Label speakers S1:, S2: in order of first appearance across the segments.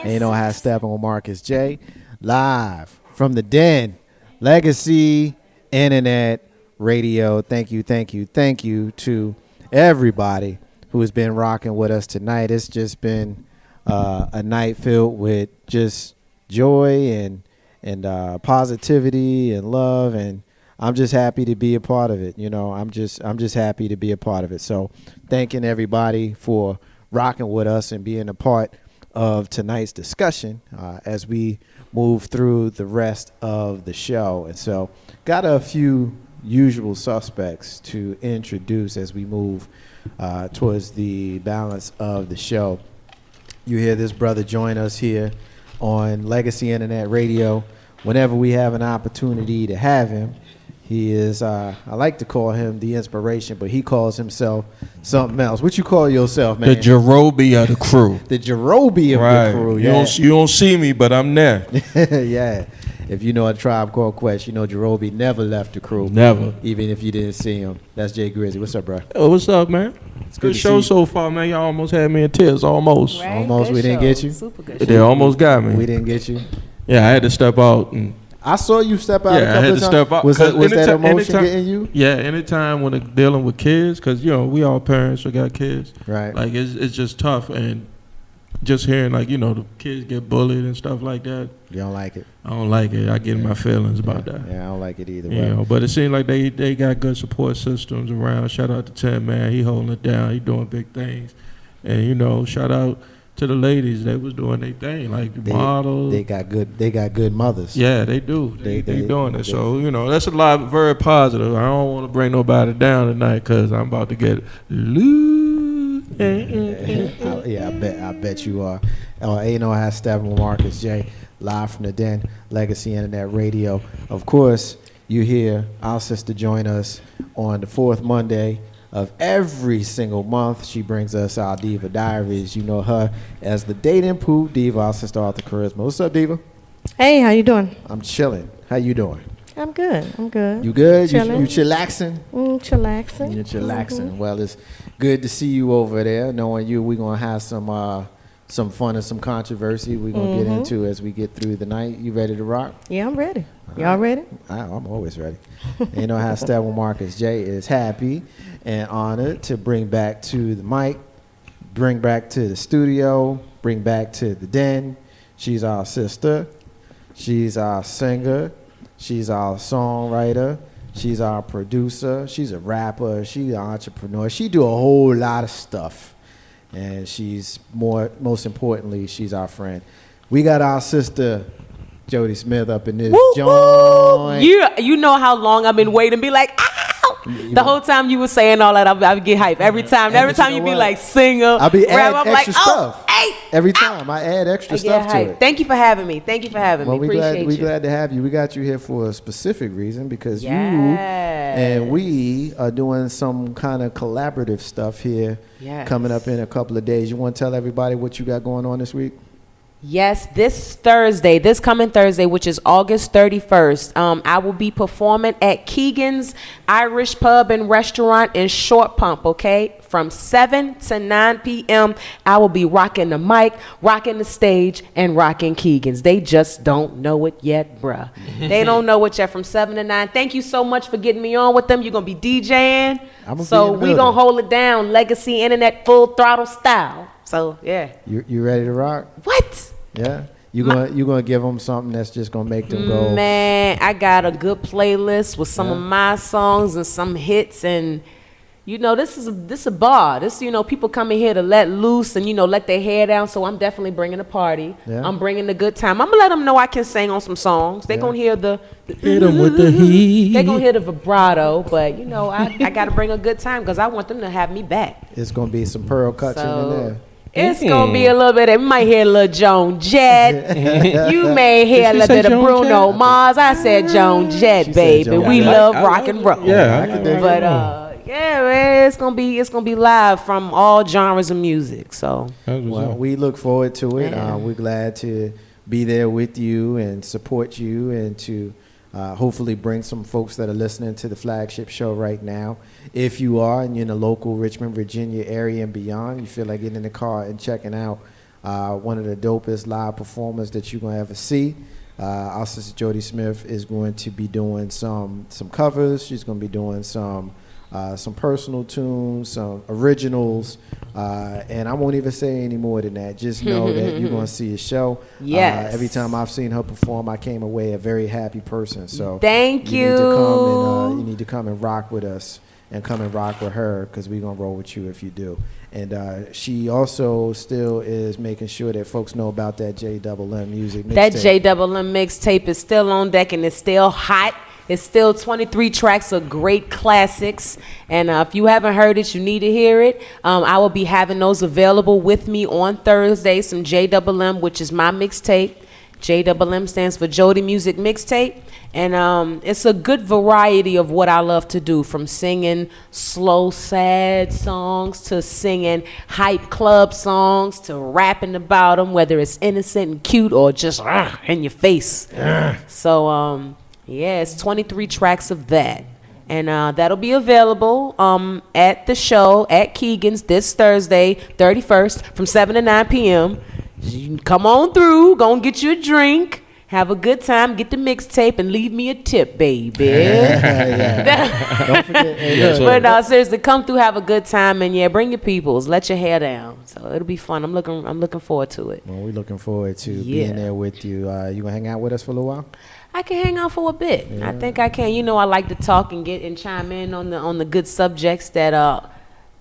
S1: Ain't no half stepping with Marcus J. Live from the den. Legacy Internet Radio. Thank you to everybody who has been rocking with us tonight. It's just been a night filled with just joy and positivity and love, and I'm just happy to be a part of it. You know, I'm just happy to be a part of it. So thanking everybody for rocking with us and being a part of tonight's discussion as we move through the rest of the show. And so got a few usual suspects to introduce as we move towards the balance of the show. You hear this brother join us here on Legacy Internet Radio whenever we have an opportunity to have him. He is, I like to call him the inspiration, but he calls himself something else. What you call yourself, man?
S2: The Jerobi of the crew.
S1: The Jerobi of the crew, yeah.
S2: You don't see me, but I'm there.
S1: Yeah. If you know A Tribe Called Quest, you know Jerobi never left the crew.
S2: Never.
S1: Even if you didn't see him. That's Jay Grizzly. What's up, bro?
S2: Oh, what's up, man?
S1: It's
S2: good show so far, man. Y'all almost had me in tears. Almost.
S1: Right? Almost. We didn't get you?
S3: Super good
S2: They almost got me.
S1: We didn't get you?
S2: Yeah, I had to step out and...
S1: I saw you step out a couple
S2: I had
S1: of
S2: to
S1: times.
S2: step out.
S1: Was that emotion getting you?
S2: Yeah, anytime when dealing with kids, because, you know, we all parents, we got kids.
S1: Right.
S2: Like, it's just tough. And just hearing, like, you know, the kids get bullied and stuff like that.
S1: You don't like it?
S2: I don't like it. I get in my feelings about that.
S1: Yeah, I don't like it either.
S2: You know, but it seems like they got good support systems around. Shout out to Tim, man. He holding it down. He doing big things. And, you know, shout out to the ladies. They was doing their thing, like models.
S1: They got good mothers.
S2: Yeah, they do. They doing it. So, you know, that's a lot, very positive. I don't want to bring nobody down tonight because I'm about to get loose.
S1: I bet you are. Ain't no half stepping with Marcus J. Live from the den, Legacy Internet Radio. Of course, you hear our sister join us on the fourth Monday of every single month. She brings us our Diva Diaries. You know her as the dating poo Diva, our sister Arthur Charisma. What's up, Diva?
S3: Hey, how you doing?
S1: I'm chilling. How you doing?
S3: I'm good. You
S1: good? You
S3: chilling?
S1: chillaxing?
S3: Chillaxing.
S1: You're chillaxing. Mm-hmm. Well, it's good to see you over there. Knowing you, we're going to have some fun and some controversy we're going to get into as we get through the night. You ready to rock?
S3: Yeah, I'm ready. Y'all ready?
S1: I'm always ready. You know how Step with Marcus J is happy and honored to bring back to the mic, bring back to the studio, bring back to the den. She's our sister. She's our singer. She's our songwriter. She's our producer. She's a rapper. She's an entrepreneur. She do a whole lot of stuff. And she's most importantly, she's our friend. We got our sister Jody Smith up in this joint.
S4: You know how long I've been waiting, be like, ow! The whole time you were saying all that, I would get hype. Every time you be like singer,
S1: I'll be
S4: rap, I'm
S1: adding extra
S4: like,
S1: stuff.
S4: Oh, hey,
S1: every time I add extra stuff to it.
S4: Thank you for having me.
S1: Well,
S4: Appreciate
S1: we're
S4: you.
S1: glad to have you. We got you here for a specific reason because you and we are doing some kind of collaborative stuff here coming up in a couple of days. You want to tell everybody what you got going on this week?
S4: Yes, this coming Thursday, which is August 31st, I will be performing at Keegan's Irish Pub and Restaurant in Short Pump, okay? From 7 to 9 p.m., I will be rocking the mic, rocking the stage, and rocking Keegan's. They just don't know it yet, bruh. They don't know it yet from 7 to 9. Thank you so much for getting me on with them. You're going to be DJing. So we're going to hold it down, Legacy Internet full throttle style. So, yeah.
S1: You ready to rock?
S4: What?
S1: Yeah? You gonna give them something that's just going to make them go?
S4: Man, I got a good playlist with some of my songs and some hits. And, you know, this is a bar. This, you know, people coming here to let loose and, you know, let their hair down. So I'm definitely bringing a party. Yeah. I'm bringing the good time. I'm going to let them know I can sing on some songs. They're going to hear the
S2: hit them with the heat.
S4: They're going to hear the vibrato. But, you know, I got to bring a good time because I want them to have me back.
S1: It's going to be some pearl cuts in there.
S4: It's going to be a little bit, we might hear a little Joan Jett. You may hear a little bit of Bruno Mars. I said Joan Jett, baby. We love rock and roll.
S2: Yeah.
S4: But, yeah, man, it's gonna be live from all genres of music. So,
S1: well, we look forward to it. We're glad to be there with you and support you and to hopefully bring some folks that are listening to the flagship show right now. If you are and you're in the local Richmond, Virginia area and beyond, you feel like getting in the car and checking out one of the dopest live performers that you're going to ever see. Our sister Jody Smith is going to be doing some covers. She's going to be doing some personal tunes, some originals, and I won't even say any more than that. Just know that you're going to see a show.
S4: Yes.
S1: Every time I've seen her perform, I came away a very happy person. So
S4: thank you.
S1: You need to come and rock with us and come and rock with her, because we're going to roll with you if you do. And she also still is making sure that folks know about that JMM music mixtape.
S4: That JMM mixtape is still on deck and it's still hot. It's still 23 tracks of great classics. And if you haven't heard it, you need to hear it. I will be having those available with me on Thursday, some JMM, which is my mixtape. JMM stands for Jody Music Mixtape. And it's a good variety of what I love to do, from singing slow, sad songs to singing hype club songs to rapping about them, whether it's innocent and cute or just in your face. So, yeah, it's 23 tracks of that. And that'll be available at the show at Keegan's this Thursday, 31st, from 7 to 9 p.m. You can come on through, go and get you a drink. Have a good time, get the mixtape, and leave me a tip, baby.
S1: Don't forget.
S4: But seriously, come through, have a good time, and yeah, bring your peoples. Let your hair down. So it'll be fun. I'm looking forward to it.
S1: Well, we're looking forward to being there with you. You gonna hang out with us for a little while?
S4: I can hang out for a bit. Yeah. I think I can. You know, I like to talk and get and chime in on the good subjects that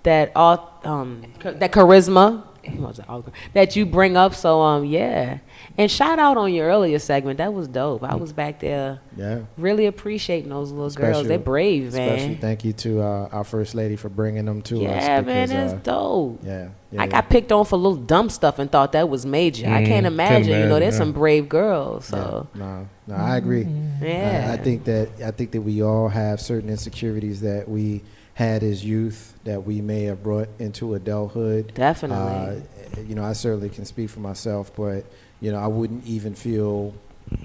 S4: charisma that you bring up. So yeah. And shout out on your earlier segment. That was dope. I was back there really appreciating those little girls. They're brave, man.
S1: Especially thank you to our First Lady for bringing them to us.
S4: Yeah, man, that's dope.
S1: Yeah.
S4: I got picked on for little dumb stuff and thought that was major. I can't imagine. You know, there's some brave girls. So
S1: no, I agree.
S4: Yeah.
S1: I think that we all have certain insecurities that we had as youth that we may have brought into adulthood.
S4: Definitely.
S1: You know, I certainly can speak for myself, but you know, I wouldn't even feel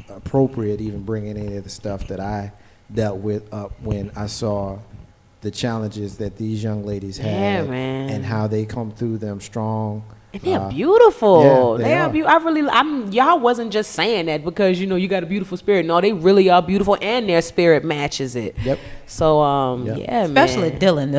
S1: appropriate even bringing any of the stuff that I dealt with up when I saw the challenges that these young ladies had and how they come through them strong.
S4: And they're beautiful.
S1: Yeah,
S4: they are beautiful. Y'all wasn't just saying that because, you know, you got a beautiful spirit. No, they really are beautiful, and their spirit matches it.
S1: Yep.
S4: So, yeah,
S5: especially
S4: man.
S5: Dylan.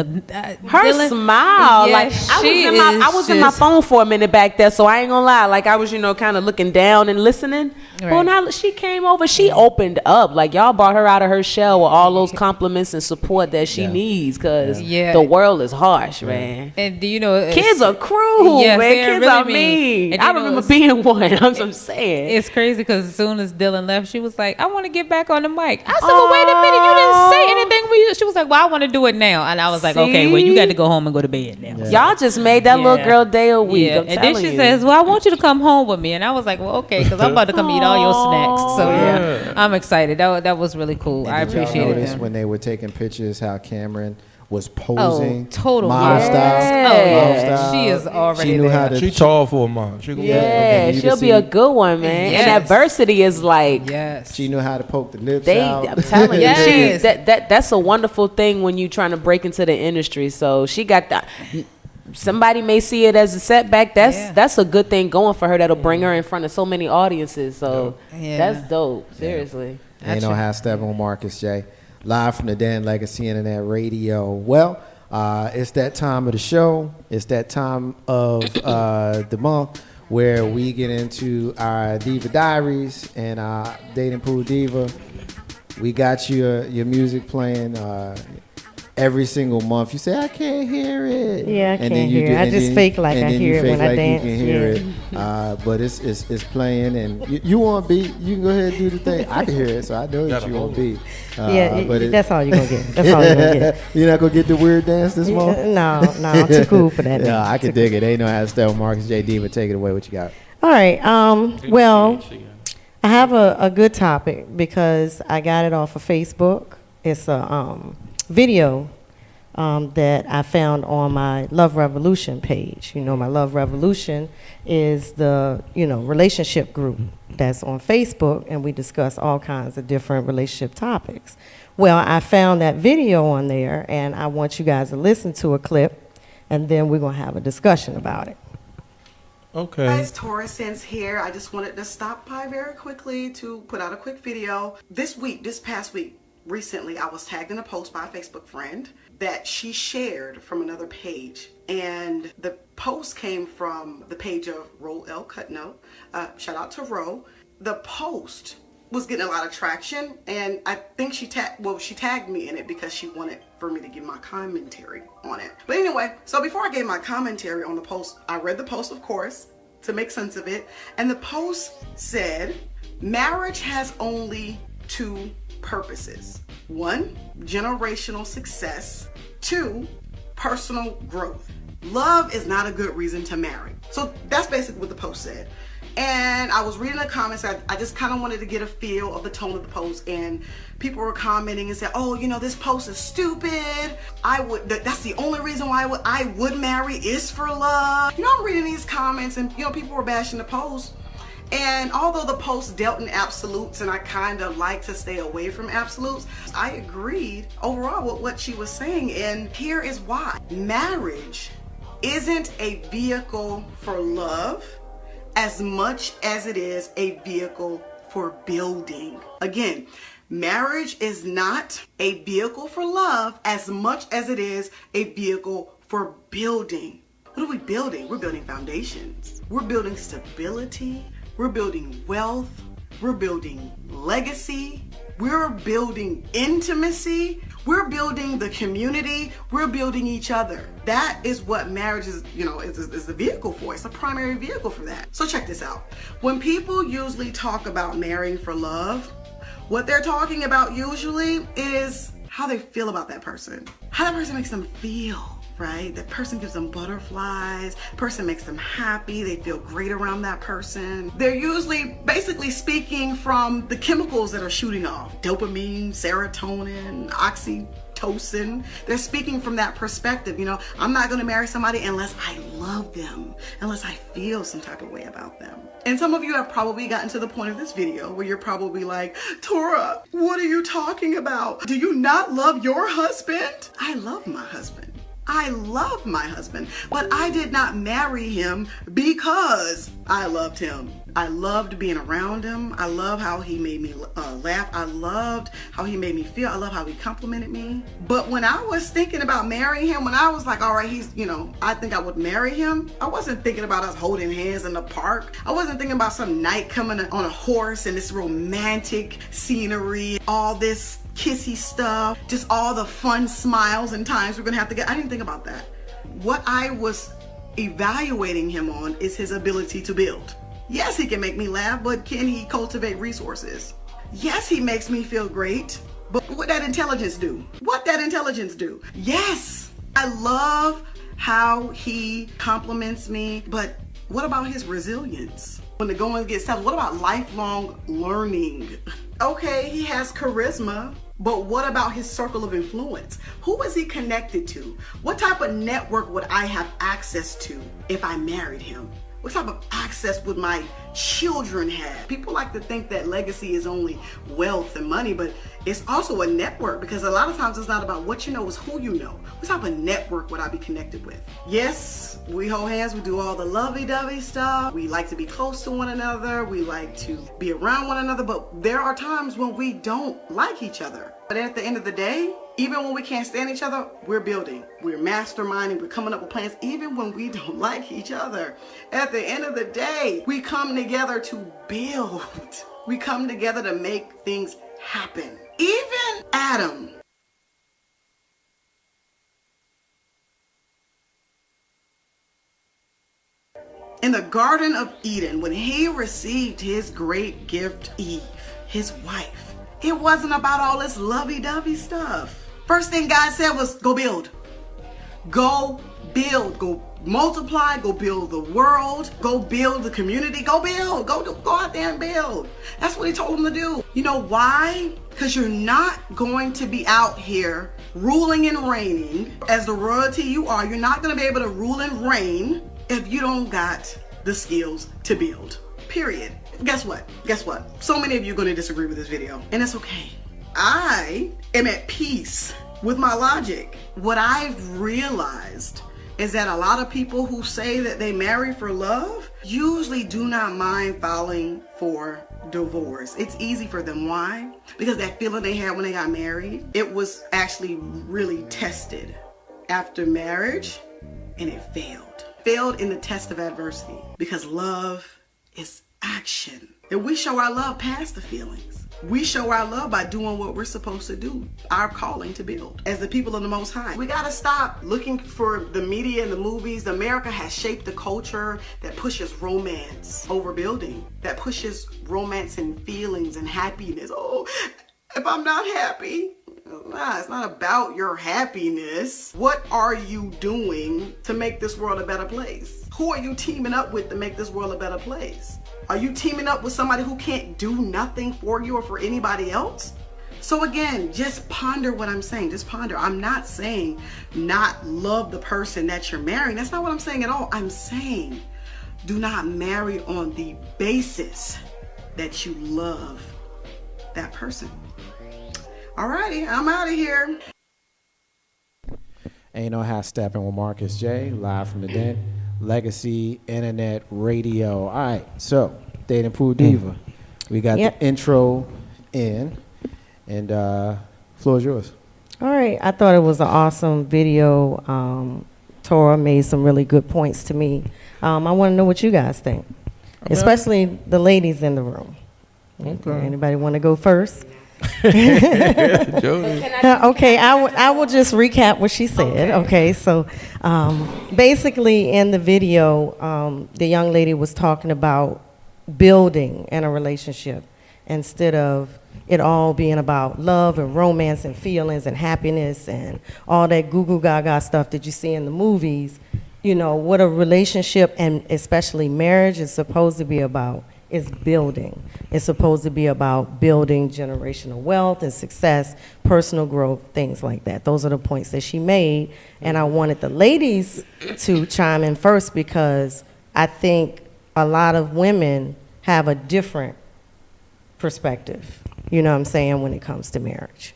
S4: Her
S5: Dylan,
S4: smile.
S5: Yeah,
S4: like, I was in my phone for a minute back there, so I ain't gonna lie. Like, I was, you know, kind of looking down and listening. Right. Well, now she came over. She opened up. Like, y'all brought her out of her shell with all those compliments and support that she needs, because the world is harsh, man.
S5: And do you know,
S4: kids are cruel, man. Kids
S5: really
S4: are mean. I remember being one. I'm saying.
S5: It's crazy because as soon as Dylan left, she was like, I want to get back on the mic. I said, well, wait a minute. You didn't say anything. She was like, well, I want to do it now. And I was like, okay, well, you got to go home and go to bed now.
S4: Yeah. Y'all just made that little girl day a week. Yeah.
S5: And then she says, well, I want you to come home with me. And I was like, well, okay, because I'm about to come eat all your snacks. So, yeah, I'm excited. That was really cool. I appreciate it.
S1: When they were taking pictures, how Cameron was posing,
S5: total
S1: model style.
S5: She is already.
S1: She knew how to.
S2: She tall for a mom.
S4: She'll be a good one, man. Yes. And adversity is like.
S1: Yes. She knew how to poke the lips out.
S4: I'm telling you, that's a wonderful thing when you're trying to break into the industry. So she got that. Somebody may see it as a setback. That's a good thing going for her. That'll bring her in front of so many audiences. So that's dope. Seriously.
S1: Ain't no half step on Marcus J. Live from the Dan Legacy Internet Radio. Well, it's that time of the show. It's that time of the month where we get into our Diva Diaries and our Dating Pool Diva. We got your music playing every single month. You say, I can't hear it.
S3: Yeah, I can't hear it. I just fake like I hear it when I dance.
S1: You can hear it. But it's playing, and you want beat, you can go ahead and do the thing. I can hear it, so I know that you want beat.
S3: But that's all you're going to get. That's all you're going to get.
S1: You're not going to get the weird dance this month?
S3: No, I'm too cool for that.
S1: Yeah, I can dig it. They know how to style. Marcus J. Diva, take it away. What you got?
S3: All right. Well, I have a good topic because I got it off of Facebook. It's a video that I found on my Love Revolution page. You know, my Love Revolution is the, relationship group that's on Facebook, and we discuss all kinds of different relationship topics. Well, I found that video on there, and I want you guys to listen to a clip, and then we're going to have a discussion about it.
S2: Okay.
S6: Guys, Taurus Sense here. I just wanted to stop by very quickly to put out a quick video. This past week, recently, I was tagged in a post by a Facebook friend that she shared from another page. And the post came from the page of Ro L. Cutno. Shout out to Ro. The post was getting a lot of traction, and I think she tagged me in it because she wanted for me to give my commentary on it. But anyway, so before I gave my commentary on the post, I read the post, of course, to make sense of it. And the post said, marriage has only two purposes. One, generational success. Two, personal growth. Love is not a good reason to marry. So that's basically what the post said. And I was reading the comments. I just kind of wanted to get a feel of the tone of the post, and people were commenting and said, "Oh, you know, this post is stupid. That's the only reason why I would marry is for love." You know, I'm reading these comments, and you know, people were bashing the post. And although the post dealt in absolutes, and I kind of like to stay away from absolutes, I agreed overall with what she was saying. And here is why: marriage isn't a vehicle for love as much as it is a vehicle for building. Again, marriage is not a vehicle for love as much as it is a vehicle for building. What are we building? We're building foundations. We're building stability. We're building wealth. We're building legacy. We're building intimacy. We're building the community. We're building each other. That is what marriage is, is the vehicle for. It's a primary vehicle for that. So check this out. When people usually talk about marrying for love, what they're talking about usually is how they feel about that person. How that person makes them feel. Right? That person gives them butterflies, person makes them happy, they feel great around that person. They're usually basically speaking from the chemicals that are shooting off: dopamine, serotonin, oxytocin. They're speaking from that perspective. I'm not going to marry somebody unless I love them, unless I feel some type of way about them. And some of you have probably gotten to the point of this video where you're probably like, "Tora, what are you talking about? Do you not love your husband?" I love my husband. I love my husband, but I did not marry him because I loved him. I loved being around him. I love how he made me laugh. I loved how he made me feel. I love how he complimented me. But when I was thinking about marrying him, when I was like, all right, I think I would marry him, I wasn't thinking about us holding hands in the park. I wasn't thinking about some night coming on a horse and this romantic scenery, all this kissy stuff, just all the fun smiles and times we're gonna have to get. I didn't think about that. What I was evaluating him on is his ability to build. Yes, he can make me laugh, but can he cultivate resources? Yes, he makes me feel great, but what that intelligence do? What that intelligence do? Yes, I love how he compliments me, but what about his resilience? When the going gets tough, what about lifelong learning? Okay, he has charisma, but what about his circle of influence? Who is he connected to? What type of network would I have access to if I married him? What type of access would my children have? People like to think that legacy is only wealth and money, but it's also a network, because a lot of times it's not about what you know, it's who you know. What type of network would I be connected with? Yes, we hold hands, we do all the lovey-dovey stuff. We like to be close to one another. We like to be around one another, but there are times when we don't like each other. But at the end of the day, even when we can't stand each other, we're building. We're masterminding. We're coming up with plans, even when we don't like each other. At the end of the day, we come together to build. We come together to make things happen. Even Adam, in the Garden of Eden, when he received his great gift, Eve, his wife, it wasn't about all this lovey-dovey stuff. First thing God said was, go build. Go build. Go multiply. Go build the world. Go build the community. Go build. Go out there and build. That's what he told him to do. You know why? Because you're not going to be out here ruling and reigning as the royalty you are. You're not going to be able to rule and reign if you don't got the skills to build. Period. Guess what? So many of you are going to disagree with this video, and it's okay. I am at peace with my logic. What I've realized is that a lot of people who say that they marry for love usually do not mind filing for divorce. It's easy for them. Why? Because that feeling they had when they got married, it was actually really tested after marriage, and it failed. Failed in the test of adversity, because love is action. And we show our love past the feelings. We show our love by doing what we're supposed to do, our calling to build as the people of the Most High. We gotta stop looking for the media and the movies. America has shaped the culture that pushes romance over building, that pushes romance and feelings and happiness. Oh, if I'm not happy, nah, it's not about your happiness. What are you doing to make this world a better place? Who are you teaming up with to make this world a better place? Are you teaming up with somebody who can't do nothing for you or for anybody else? So again, just ponder what I'm saying. Just ponder. I'm not saying not love the person that you're marrying. That's not what I'm saying at all. I'm saying do not marry on the basis that you love that person. Alrighty, I'm out of here.
S1: Ain't no half stepping with Marcus J, live from the den. Legacy Internet Radio. All right, so Dating Pool Diva. We got the intro in, and floor is yours.
S3: All right, I thought it was an awesome video. Tora made some really good points to me. I want to know what you guys think, especially the ladies in the room.
S2: Okay.
S3: Anybody want to go first?
S2: Jody.
S3: Okay, I will just recap what she said. Okay, so basically in the video, the young lady was talking about building in a relationship instead of it all being about love and romance and feelings and happiness and all that goo-goo gaga stuff that you see in the movies. You know, what a relationship and especially marriage is supposed to be about is building. It's supposed to be about building generational wealth and success, personal growth, things like that. Those are the points that she made. And I wanted the ladies to chime in first because I think a lot of women have a different perspective, you know what I'm saying, when it comes to marriage.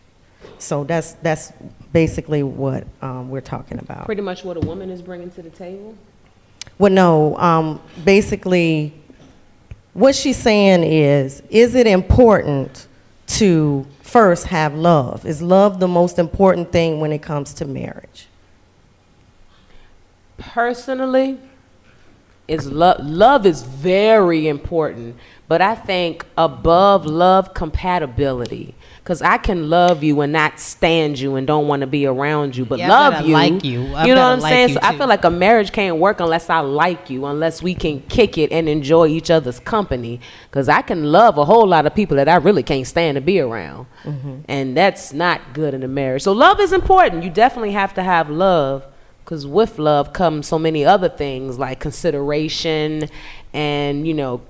S3: So that's basically what we're talking about.
S4: Pretty much what a woman is bringing to the table?
S3: Well, no, basically what she's saying is it important to first have love? Is love the most important thing when it comes to marriage?
S4: Personally, love is very important, but I think above love, compatibility. Because I can love you and not stand you and don't want to be around you, but love you.
S5: Like you.
S4: You know what I'm saying? So I feel like a marriage can't work unless I like you, unless we can kick it and enjoy each other's company. Because I can love a whole lot of people that I really can't stand to be around. Mm-hmm. And that's not good in a marriage. So love is important. You definitely have to have love. Because with love comes so many other things like consideration and, you know,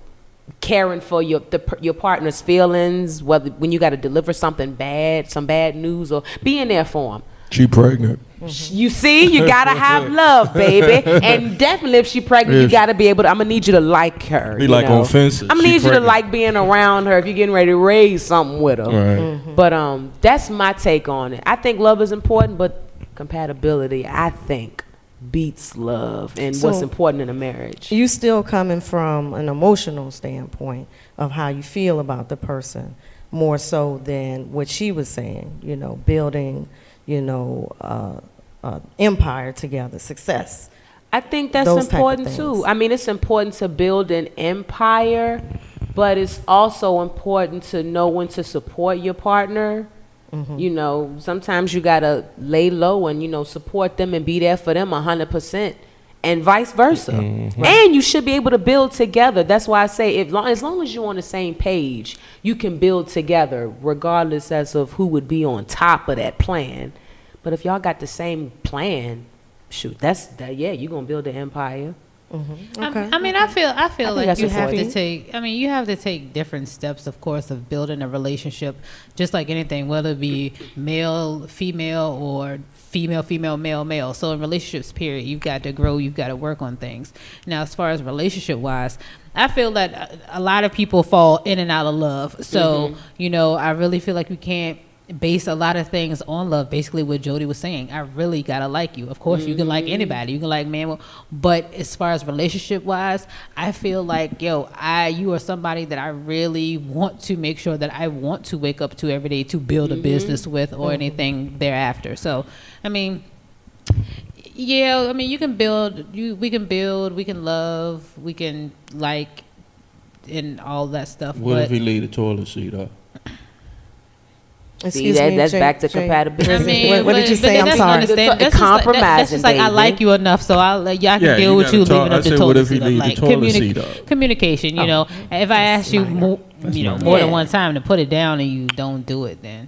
S4: caring for your partner's feelings, whether when you got to deliver something bad, some bad news, or being there for them.
S2: She pregnant.
S4: Mm-hmm. You see, you gotta have love, baby, and definitely if she pregnant, you gotta be able to. I'm gonna need you to like her.
S2: Be like on fences.
S4: I'm gonna need you to like being around her if you're getting ready to raise something with her.
S2: Right.
S3: Mm-hmm.
S4: But that's my take on it. I think love is important, but compatibility, I think, beats love and what's important in a marriage.
S3: You still coming from an emotional standpoint of how you feel about the person more so than what she was saying, you know, building, you know, empire together, success.
S4: I think that's
S3: Those
S4: important too. I mean, it's important to build an empire, but it's also important to know when to support your partner. Mm-hmm. You know, sometimes you gotta lay low and, you know, support them and be there for them 100%, and vice versa. Mm-hmm. And you should be able to build together. That's why I say, as long as you're on the same page, you can build together, regardless as of who would be on top of that plan. But if y'all got the same plan, shoot, you're gonna build an empire.
S3: Mm-hmm. Okay.
S5: I mean, I feel like you have
S4: important.
S5: to take. I mean, you have to take different steps, of course, of building a relationship. Just like anything, whether it be male, female, or female, male, male. So in relationships, period, you've got to grow. You've got to work on things. Now, as far as relationship wise, I feel that a lot of people fall in and out of love. So you know, I really feel like we can't base a lot of things on love. Basically what Jody was saying, I really gotta like you. Of course you can like anybody, you can like man, but as far as relationship wise, I feel like you are somebody that I really want to make sure that I want to wake up to every day to build a business with or anything thereafter. So I mean, we can build, we can love, we can like, and all that stuff.
S2: What if he leave the toilet seat up?
S3: Excuse
S4: See,
S3: me,
S4: that's
S3: Jay-
S4: back to
S3: Jay.
S4: compatibility.
S5: I mean,
S3: What did you say? I'm
S5: that's
S3: sorry.
S5: understand- that's
S4: Compromising,
S5: That's just like I
S4: baby.
S5: like you enough, so y'all can
S2: Yeah,
S5: deal
S2: you
S5: with you
S2: gotta talk.
S5: leaving
S2: I
S5: up the
S2: said,
S5: toilet
S2: what if he
S5: seat up.
S2: leave the
S5: Like
S2: toilet seat up?
S5: communication, you know. If I ask you more
S2: minor.
S5: than one time to put it down and you don't do it, then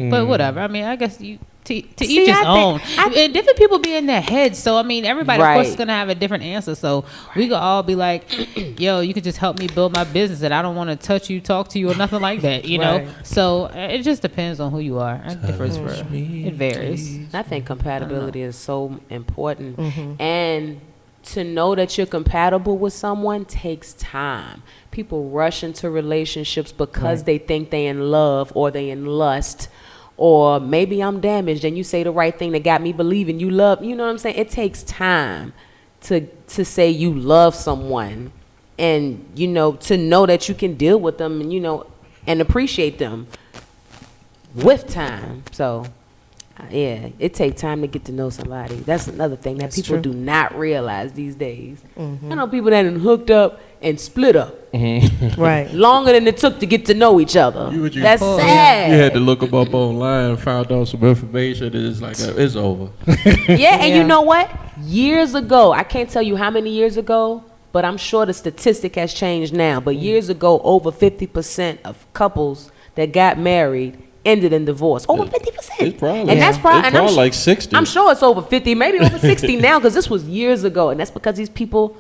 S5: But whatever. I mean, I guess you. To each his own. And different people be in their heads. So, I mean, everybody, of course, is going to have a different answer. So, we could all be like, yo, you could just help me build my business and I don't want to touch you, talk to you, or nothing like that, you know? So, it just depends on who you are. It differs it varies.
S4: I think compatibility is so important. And to know that you're compatible with someone takes time. People rush into relationships because they think they in love or they in lust. Or maybe I'm damaged and you say the right thing that got me believing you love, you know what I'm saying? It takes time to say you love someone and, to know that you can deal with them and, and appreciate them with time. So, it takes time to get to know somebody. That's another thing that people do not realize these days. I know people that have hooked up and split up.
S3: Right.
S4: Longer than it took to get to know each other. That's sad.
S2: You had to look them up online and found out some information. It's like, it's over.
S4: And you know what? Years ago, I can't tell you how many years ago, but I'm sure the statistic has changed now. But years ago, over 50% of couples that got married ended in divorce. Over 50%.
S2: It's probably,
S4: and that's probably
S2: like 60.
S4: I'm sure it's over 50, maybe over 60 now, because this was years ago. And that's because these people,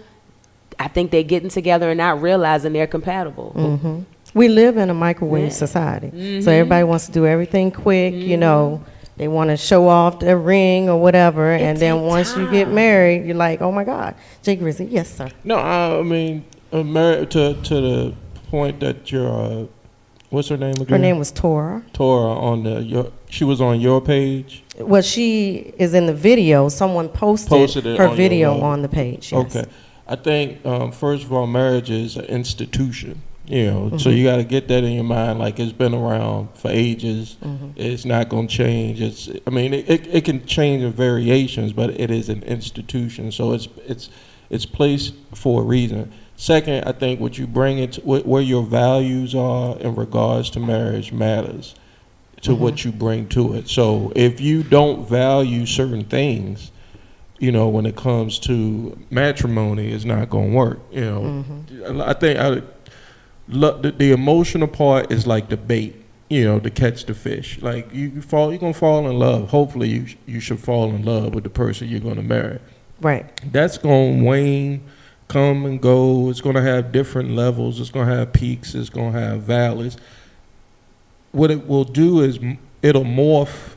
S4: I think they're getting together and not realizing they're compatible.
S3: We live in a microwave society. So everybody wants to do everything quick, They want to show off their ring or whatever. And then once you get married, you're like, oh, my God. Jay Grizzly, yes, sir.
S2: No, I mean, married to the point that you're, what's her name again?
S3: Her name was Tora.
S2: Tora, she was on your page?
S3: Well, she is in the video. Someone posted
S2: it
S3: her
S2: on
S3: video
S2: your,
S3: on the page. Yes.
S2: Okay. I think, first of all, marriage is an institution. So you got to get that in your mind. Like, it's been around for ages. It's not going to change. It can change in variations, but it is an institution. So it's placed for a reason. Second, I think what you bring it, where your values are in regards to marriage matters to what you bring to it. So if you don't value certain things, when it comes to matrimony, it's not going to work. I think the emotional part is like the bait, to catch the fish. Like you're gonna fall in love. Hopefully, you should fall in love with the person you're gonna marry.
S3: Right.
S2: That's gonna wane, come and go. It's gonna have different levels. It's gonna have peaks. It's gonna have valleys. What it will do is it'll morph.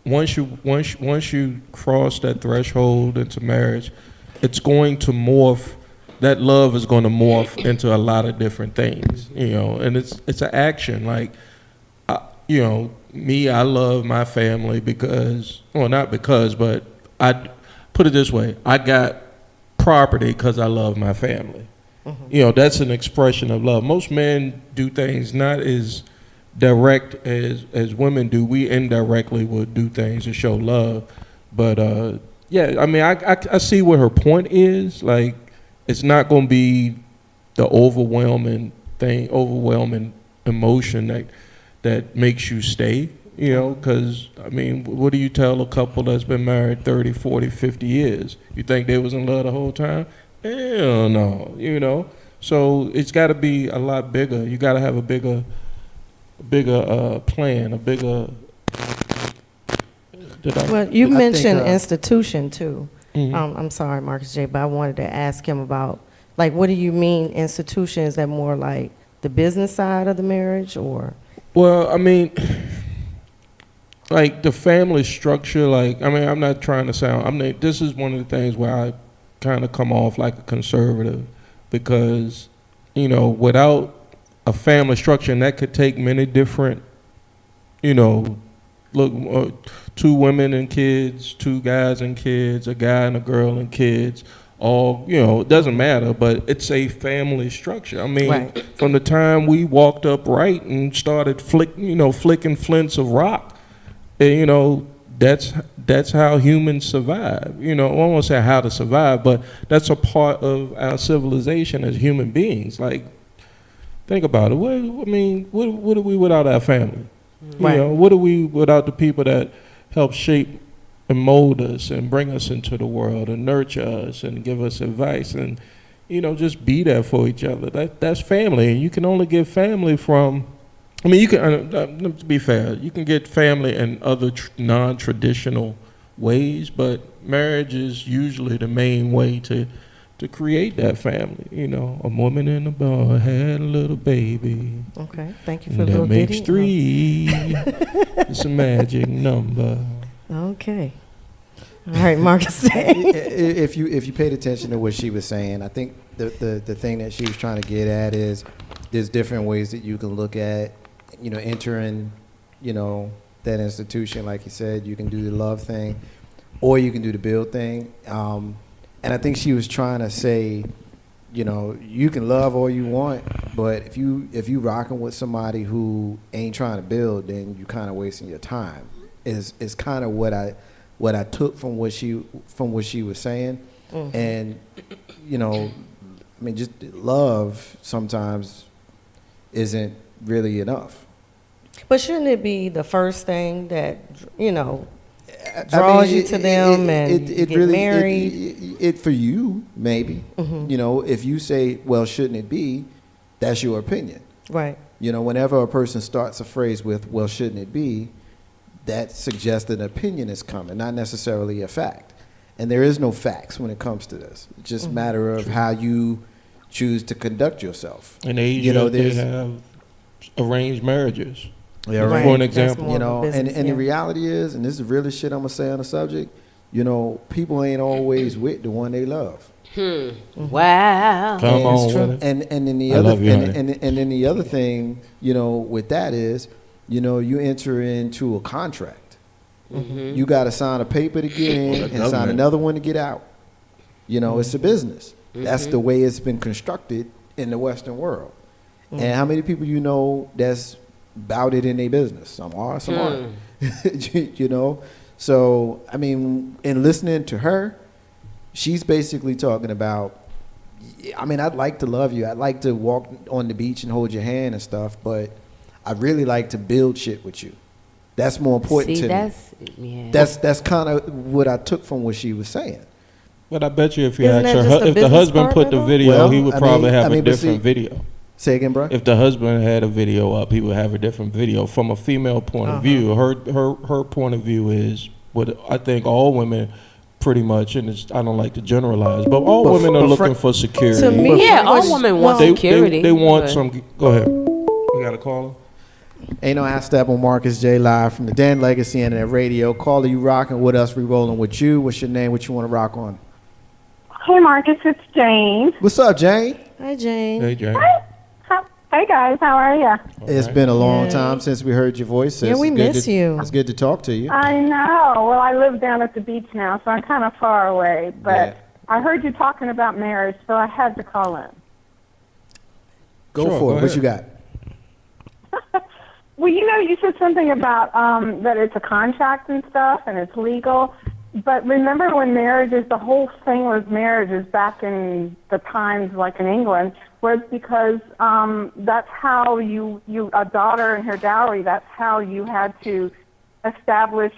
S2: Once you cross that threshold into marriage, it's going to morph. That love is going to morph into a lot of different things, and it's an action. Like, me, I love my family because, well, not because, but I put it this way: I got property because I love my family. That's an expression of love. Most men do things not as direct as women do. We indirectly would do things to show love, but I see what her point is. Like, it's not going to be the overwhelming emotion that makes you stay, because what do you tell a couple that's been married 30, 40, 50 years? You think they was in love the whole time? Hell no, so it's got to be a lot bigger. You got to have a bigger plan, a bigger.
S3: Well, you mentioned institution too. I'm sorry, Marcus J, but I wanted to ask him about, like, what do you mean institution? Is that more like the business side of the marriage, or?
S2: Well, like the family structure. Like, I'm not trying to sound. This is one of the things where I kind of come off like a conservative, because, without a family structure, and that could take many different, look, 2 women and kids, 2 guys and kids, a guy and a girl and kids, all, it doesn't matter, but it's a family structure. I mean,
S3: Right.
S2: from the time we walked upright and started flicking flints of rock, and, that's how humans survive. I don't want to say how to survive, but that's a part of our civilization as human beings. Like, think about it. What are we without our family?
S3: Right.
S2: What are we without the people that help shape and mold us and bring us into the world and nurture us and give us advice and, just be there for each other. That's family. And you can only get family from, you can, to be fair, you can get family in other non-traditional ways, but marriage is usually the main way to create that family. A woman in a bar had a little baby.
S3: Okay, thank you for the
S2: That
S3: little
S2: makes
S3: ditty.
S2: 3. It's a magic number.
S3: Okay. All right, Marcus.
S1: If you paid attention to what she was saying, I think the thing that she was trying to get at is there's different ways that you can look at, entering, that institution. Like you said, you can do the love thing, or you can do the build thing. And I think she was trying to say, you can love all you want, but if you rocking with somebody who ain't trying to build, then you kind of wasting your time. Is kind of what I took from what she was saying.
S3: Mm-hmm.
S1: And just love sometimes isn't really enough.
S3: But shouldn't it be the first thing that, draws you to them and get
S1: really,
S3: married?
S1: It for you, maybe. If you say, well, shouldn't it be, that's your opinion.
S3: Right.
S1: Whenever a person starts a phrase with, well, shouldn't it be, that suggests that an opinion is coming, not necessarily a fact. And there is no facts when it comes to this. It's just a matter of how you choose to conduct yourself.
S2: In Asia, they have arranged marriages.
S1: Yeah,
S3: Right.
S2: For an
S3: That's
S2: example.
S3: more of a business,
S1: and
S3: yeah.
S1: the reality is, and this is really shit I'm gonna say on the subject, people ain't always with the one they love.
S4: Wow.
S2: Come on
S3: It's true.
S2: with it.
S1: And then the
S2: I
S1: other
S2: love you, honey.
S1: and then the other thing, with that is, you enter into a contract. You got to sign a paper to get in
S2: the
S1: and sign
S2: government.
S1: another one to get out. It's a business. That's the way it's been constructed in the Western world. And how many people that's about it in their business? Some are, some aren't. So in listening to her, she's basically talking about, I'd like to love you. I'd like to walk on the beach and hold your hand and stuff, but I'd really like to build shit with you. That's more important
S4: See,
S1: to me. That's kind of what I took from what she was saying.
S2: But I bet you if you
S3: Isn't
S2: ask
S3: that
S2: her,
S3: just a
S2: if the
S3: business
S2: husband put the
S3: partner, though?
S2: video,
S1: Well,
S2: he would
S1: I
S2: probably
S1: mean-
S2: have
S1: I mean,
S2: a
S1: but
S2: different
S1: see-
S2: video.
S1: Say again, bro.
S2: If the husband had a video up, he would have a different video from a female point of view. Her point of view is what I think all women pretty much, and I don't like to generalize, but all women are looking for security.
S3: To me,
S4: Yeah, all
S3: Well,
S4: women want
S2: they,
S4: security.
S2: they want
S4: but-
S2: some. Go ahead. We got a caller.
S1: Ain't no half step on Marcus J live from the Den Legacy Internet Radio. Caller, you rocking with us? We rolling with you. What's your name? What you want to rock on?
S7: Hey, Marcus, it's Jane.
S1: What's up, Jane?
S3: Hi, Jane.
S2: Hey, Jay.
S7: Hey, guys, how are you?
S1: It's been a long time since we heard your voice. Sis.
S3: Yeah, we
S1: It's good
S3: miss
S1: to-
S3: you.
S1: It's good to talk to you.
S7: I know. Well, I live down at the beach now, so I'm kind of far away. But
S1: Yeah.
S7: I heard you talking about marriage, so I had to call in.
S1: Go
S2: Sure,
S1: for
S2: go
S1: it. What
S2: ahead.
S1: you got?
S7: Well, you said something about that it's a contract and stuff, and it's legal. But remember when marriages, the whole thing was marriages back in the times like in England, was because that's how you a daughter and her dowry, that's how you had to establish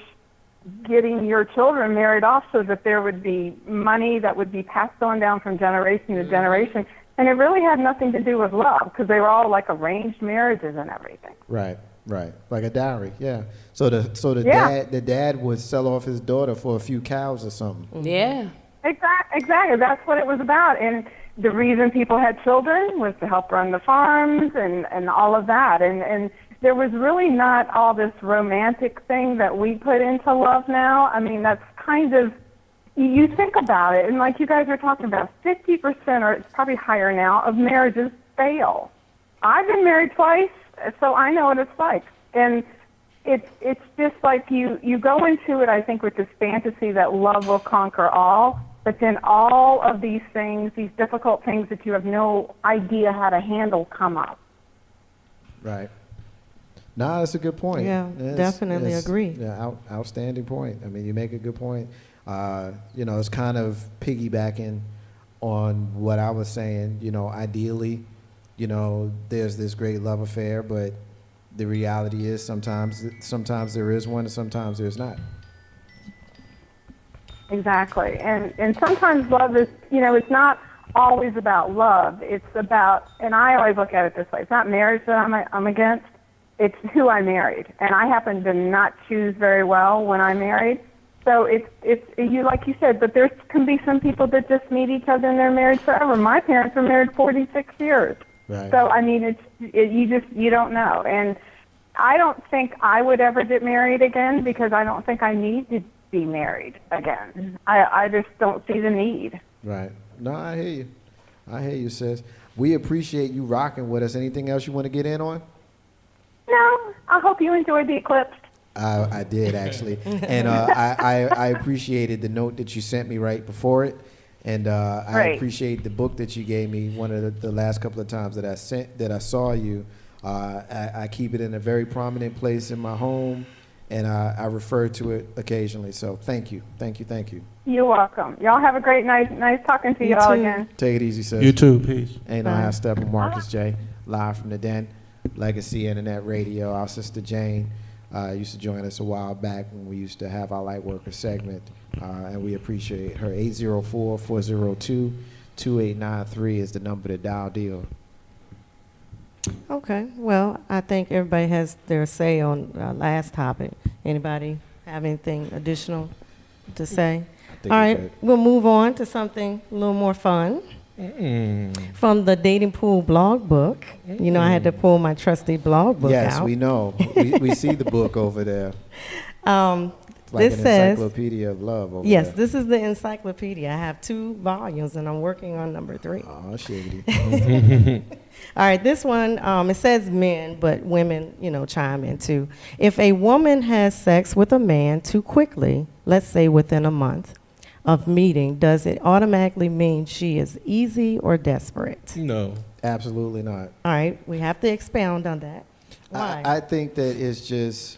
S7: getting your children married off so that there would be money that would be passed on down from generation to generation. And it really had nothing to do with love because they were all like arranged marriages and everything.
S1: Right. Like a dowry. Yeah. So the
S7: Yeah.
S1: dad would sell off his daughter for a few cows or something.
S4: Yeah.
S7: Exactly. That's what it was about. And the reason people had children was to help run the farms and all of that. And there was really not all this romantic thing that we put into love now. I mean, that's kind of, you think about it, and like you guys are talking about, 50%, or it's probably higher now, of marriages fail. I've been married twice, so I know what it's like. And it's just like you go into it, I think, with this fantasy that love will conquer all, but then all of these things, these difficult things that you have no idea how to handle, come up.
S1: Right. No, that's a good point.
S3: Yeah, definitely agree.
S1: Yeah, outstanding point. I mean, you make a good point. It's kind of piggybacking on what I was saying. Ideally, there's this great love affair, but the reality is sometimes there is one and sometimes there's not.
S7: Exactly. And sometimes love is, it's not always about love. It's about, and I always look at it this way, it's not marriage that I'm against, it's who I married. And I happen to not choose very well when I married. So it's you, like you said, but there can be some people that just meet each other and they're married forever. My parents were married 46 years.
S1: Right.
S7: So, I mean, you don't know. And I don't think I would ever get married again because I don't think I need to be married again. I just don't see the need.
S1: Right. No, I hear you, sis. We appreciate you rocking with us. Anything else you want to get in on?
S7: No, I hope you enjoyed the eclipse.
S1: I did, actually. And I appreciated the note that you sent me right before it. And I appreciate the book that you gave me one of the last couple of times that I saw you. I keep it in a very prominent place in my home, and I refer to it occasionally. So thank you.
S7: You're welcome. Y'all have a great night. Nice talking to y'all again.
S1: Take it easy, sis.
S2: You too. Peace.
S1: Ain't no half step with Marcus J. Live from the Den, Legacy Internet Radio. Our sister Jane used to join us a while back when we used to have our Lightworker segment, and we appreciate her. 804-402-2893 is the number to dial deal.
S3: Okay. Well, I think everybody has their say on last topic. Anybody have anything additional to say? All right. We'll move on to something a little more fun. From the Dating Pool blog book. I had to pull my trusty blog book out.
S1: Yes, we know. we see the book over there. It's like an encyclopedia of love over there.
S3: Yes, this is the encyclopedia. I have 2 volumes, and I'm working on number 3.
S1: Oh, shiggity.
S3: All right, this one, it says men, but women, chime in too. If a woman has sex with a man too quickly, let's say within a month of meeting, does it automatically mean she is easy or desperate?
S2: No.
S1: Absolutely not.
S3: All right, we have to expound on that. Why?
S1: I think that it's just,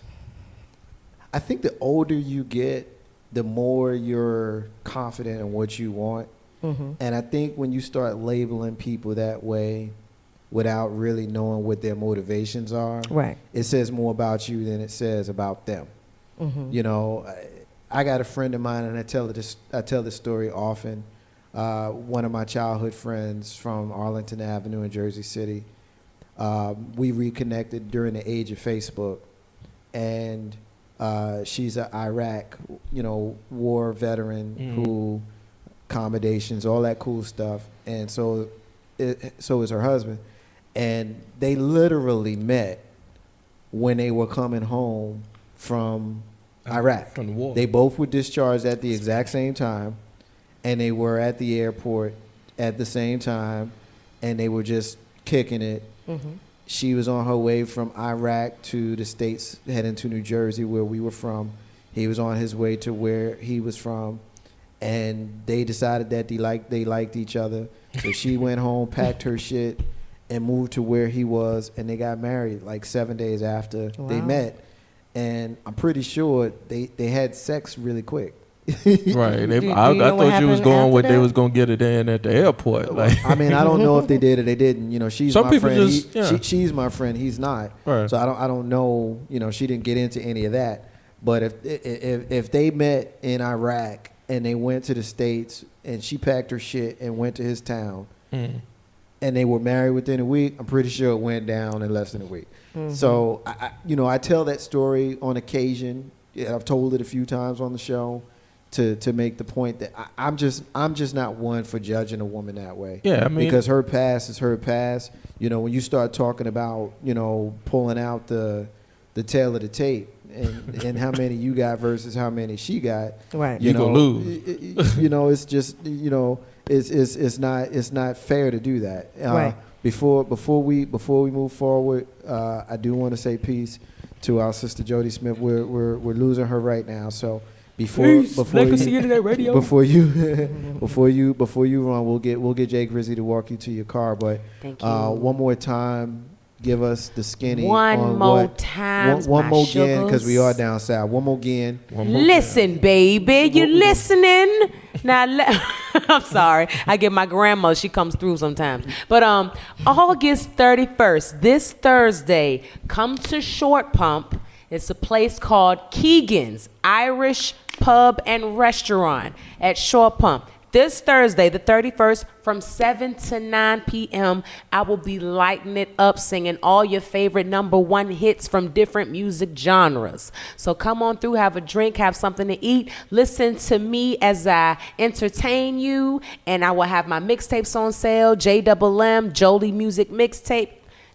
S1: I think the older you get, the more you're confident in what you want. Mm-hmm. And I think when you start labeling people that way without really knowing what their motivations are,
S3: right,
S1: it says more about you than it says about them. Mm-hmm. I got a friend of mine, and I tell this story often. One of my childhood friends from Arlington Avenue in Jersey City. We reconnected during the age of Facebook, and she's an Iraq, war veteran who accommodations, all that cool stuff, and so is her husband, and they literally met when they were coming home from Iraq.
S2: From the war.
S1: They both were discharged at the exact same time, and they were at the airport at the same time, and they were just kicking it. Mm-hmm. She was on her way from Iraq to the States, heading to New Jersey, where we were from. He was on his way to where he was from, and they decided that they liked each other. So she went home, packed her shit, and moved to where he was, and they got married like 7 days after they met. And I'm pretty sure they had sex really quick.
S2: Right. I thought you was going with they was going to get it in at the airport. Like,
S1: I mean, I don't know if they did or they didn't. She's
S2: some
S1: my
S2: people
S1: friend. She's my friend. He's not.
S2: Right.
S1: So I don't know. She didn't get into any of that. But if they met in Iraq and they went to the States and she packed her shit and went to his town, and they were married within a week, I'm pretty sure it went down in less than a week. Mm-hmm. So I tell that story on occasion. Yeah, I've told it a few times on the show to make the point that I'm just not one for judging a woman that way.
S2: Yeah, I mean,
S1: because her past is her past. When you start talking about pulling out the tail of the tape and how many you got versus how many she got,
S3: right?
S2: You gonna lose.
S1: It's just it's not fair to do that.
S3: Right.
S1: before we move forward, I do want to say peace to our sister Jody Smith. We're losing her right now, so before
S8: Legacy Internet Radio.
S1: before you run, we'll get Jay Grizzy to walk you to your car. But
S4: Thank you.
S1: one more time, give us the skinny.
S4: One
S1: on
S4: more
S1: what,
S4: time,
S1: one
S4: my
S1: more again, because
S4: sugars.
S1: we are down south. One more again.
S4: Listen, baby, you listening? Now, I'm sorry. I get my grandma. She comes through sometimes. But August 31st, this Thursday, come to Short Pump. It's a place called Keegan's Irish Pub and Restaurant at Short Pump. This Thursday, the 31st, from 7 to 9 p.m., I will be lighting it up, singing all your favorite #1 hits from different music genres. So come on through, have a drink, have something to eat. Listen to me as I entertain you, and I will have my mixtapes on sale, JMM, Jolie Music Mixtape.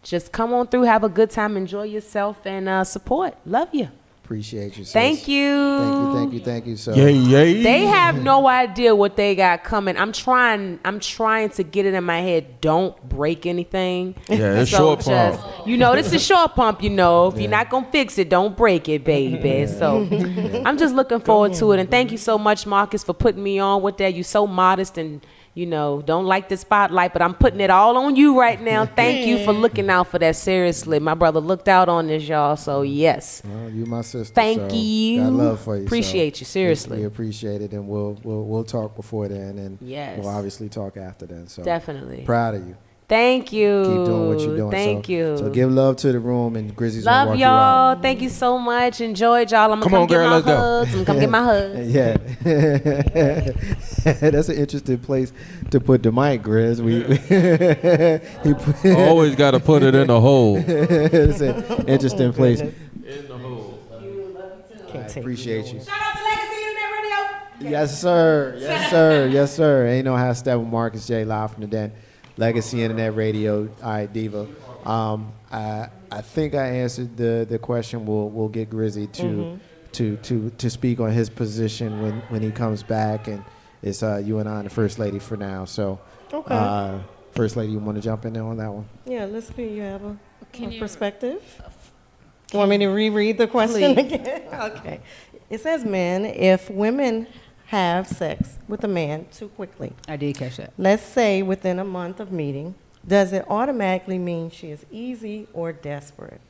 S4: Just come on through, have a good time, enjoy yourself, and support. Love you.
S1: Appreciate you, sis.
S4: Thank you.
S1: Thank you. So
S4: They have no idea what they got coming. I'm trying to get it in my head. Don't break anything.
S2: Yeah, it's
S4: So
S2: Short Pump.
S4: this is Short Pump. If you're not gonna fix it, don't break it, baby. So I'm just looking forward to it. And thank you so much, Marcus, for putting me on with that. You're so modest and don't like the spotlight, but I'm putting it all on you right now. Thank you for looking out for that. Seriously, my brother looked out on this, y'all. So yes.
S1: Well, you my sister.
S4: Thank
S1: so
S4: you.
S1: Got love for you.
S4: Appreciate you, seriously.
S1: We appreciate it, and we'll talk before then, and
S4: Yes.
S1: we'll obviously talk after then. So
S4: Definitely.
S1: proud of you.
S4: Thank you.
S1: Keep doing what you're doing.
S4: Thank you.
S1: So give love to the room, and Grizzy's gonna
S4: Love
S1: walk
S4: y'all.
S1: you out.
S4: Thank you so much. Enjoyed y'all. I'm gonna
S2: Come
S4: come
S2: on,
S4: get
S2: girl,
S4: my
S2: let's go.
S4: hugs. I'm gonna come get my hugs.
S1: Yeah, that's an interesting place to put the mic, Grizz.
S2: Always got to put it in the hole.
S1: It's an interesting place.
S2: In the hole.
S1: I appreciate you.
S4: Shout out to Legacy Internet Radio.
S1: Yes, sir. Ain't no half step with Marcus J. Live from the Den. Legacy Internet Radio. All right, Diva. I think I answered the question. We'll get Grizzy to speak on his position when he comes back, and it's you and I and the First Lady for now. So,
S3: Okay.
S1: First Lady, you want to jump in there on that one?
S3: Yeah, let's hear you have a
S5: you-
S3: perspective. You want me to reread the question again? Okay. It says, men, if women have sex with a man too quickly,
S5: I did catch that.
S3: let's say within a month of meeting, does it automatically mean she is easy or desperate?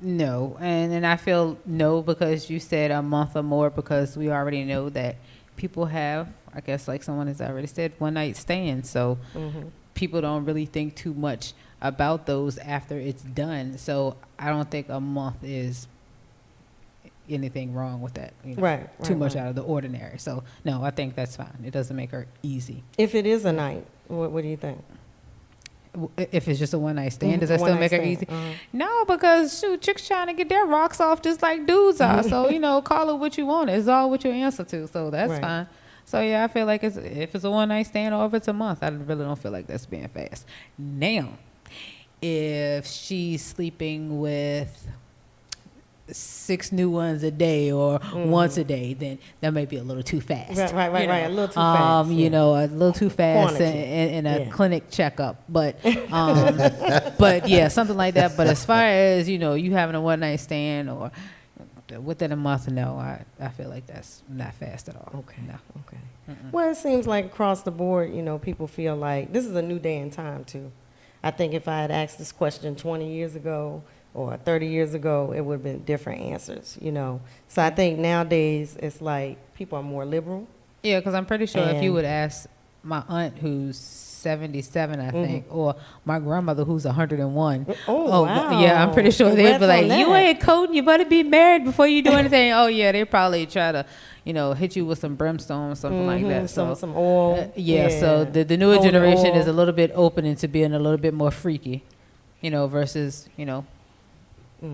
S5: No, and I feel no because you said a month or more, because we already know that people have, I guess like someone has already said, one night stands. So people don't really think too much about those after it's done. So I don't think a month is anything wrong with that.
S3: Right.
S5: Too much out of the ordinary. So no, I think that's fine. It doesn't make her easy.
S3: If it is a night, what do you think?
S5: If it's just a one night stand, does that
S3: One
S5: still
S3: night
S5: make her
S3: stand,
S5: easy? No, because shoot, chicks trying to get their rocks off just like dudes are. So call it what you want. It's all what you answer to. So that's
S3: Right.
S5: fine. So yeah, I feel like if it's a one night stand or if it's a month, I really don't feel like that's being fast. Now, if she's sleeping with 6 new ones a day or once a day, then that may be a little too fast.
S3: Right, a little too fast.
S5: A little too fast
S3: Quantity.
S5: in a
S3: Yeah.
S5: clinic checkup. But but yeah, something like that. But as far as you having a one night stand or within a month, no, I feel like that's not fast at all.
S3: Okay.
S5: No.
S3: Okay. Well, it seems like across the board, people feel like this is a new day and time too. I think if I had asked this question 20 years ago or 30 years ago, it would have been different answers, So I think nowadays it's like people are more liberal.
S5: Yeah, because I'm pretty sure if you
S3: And-
S5: would ask my aunt who's 77, I think, or my grandmother who's 101.
S3: Oh, wow.
S5: Yeah, I'm pretty sure they'd be
S3: Congrats
S5: like,
S3: on
S5: you
S3: that.
S5: ain't coding, you better be married before you do anything. Oh, yeah, they probably try to, hit you with some brimstone or something like that. So,
S3: Some oil.
S5: so the newer
S3: Holy
S5: generation
S3: oil.
S5: is a little bit open into being a little bit more freaky, versus,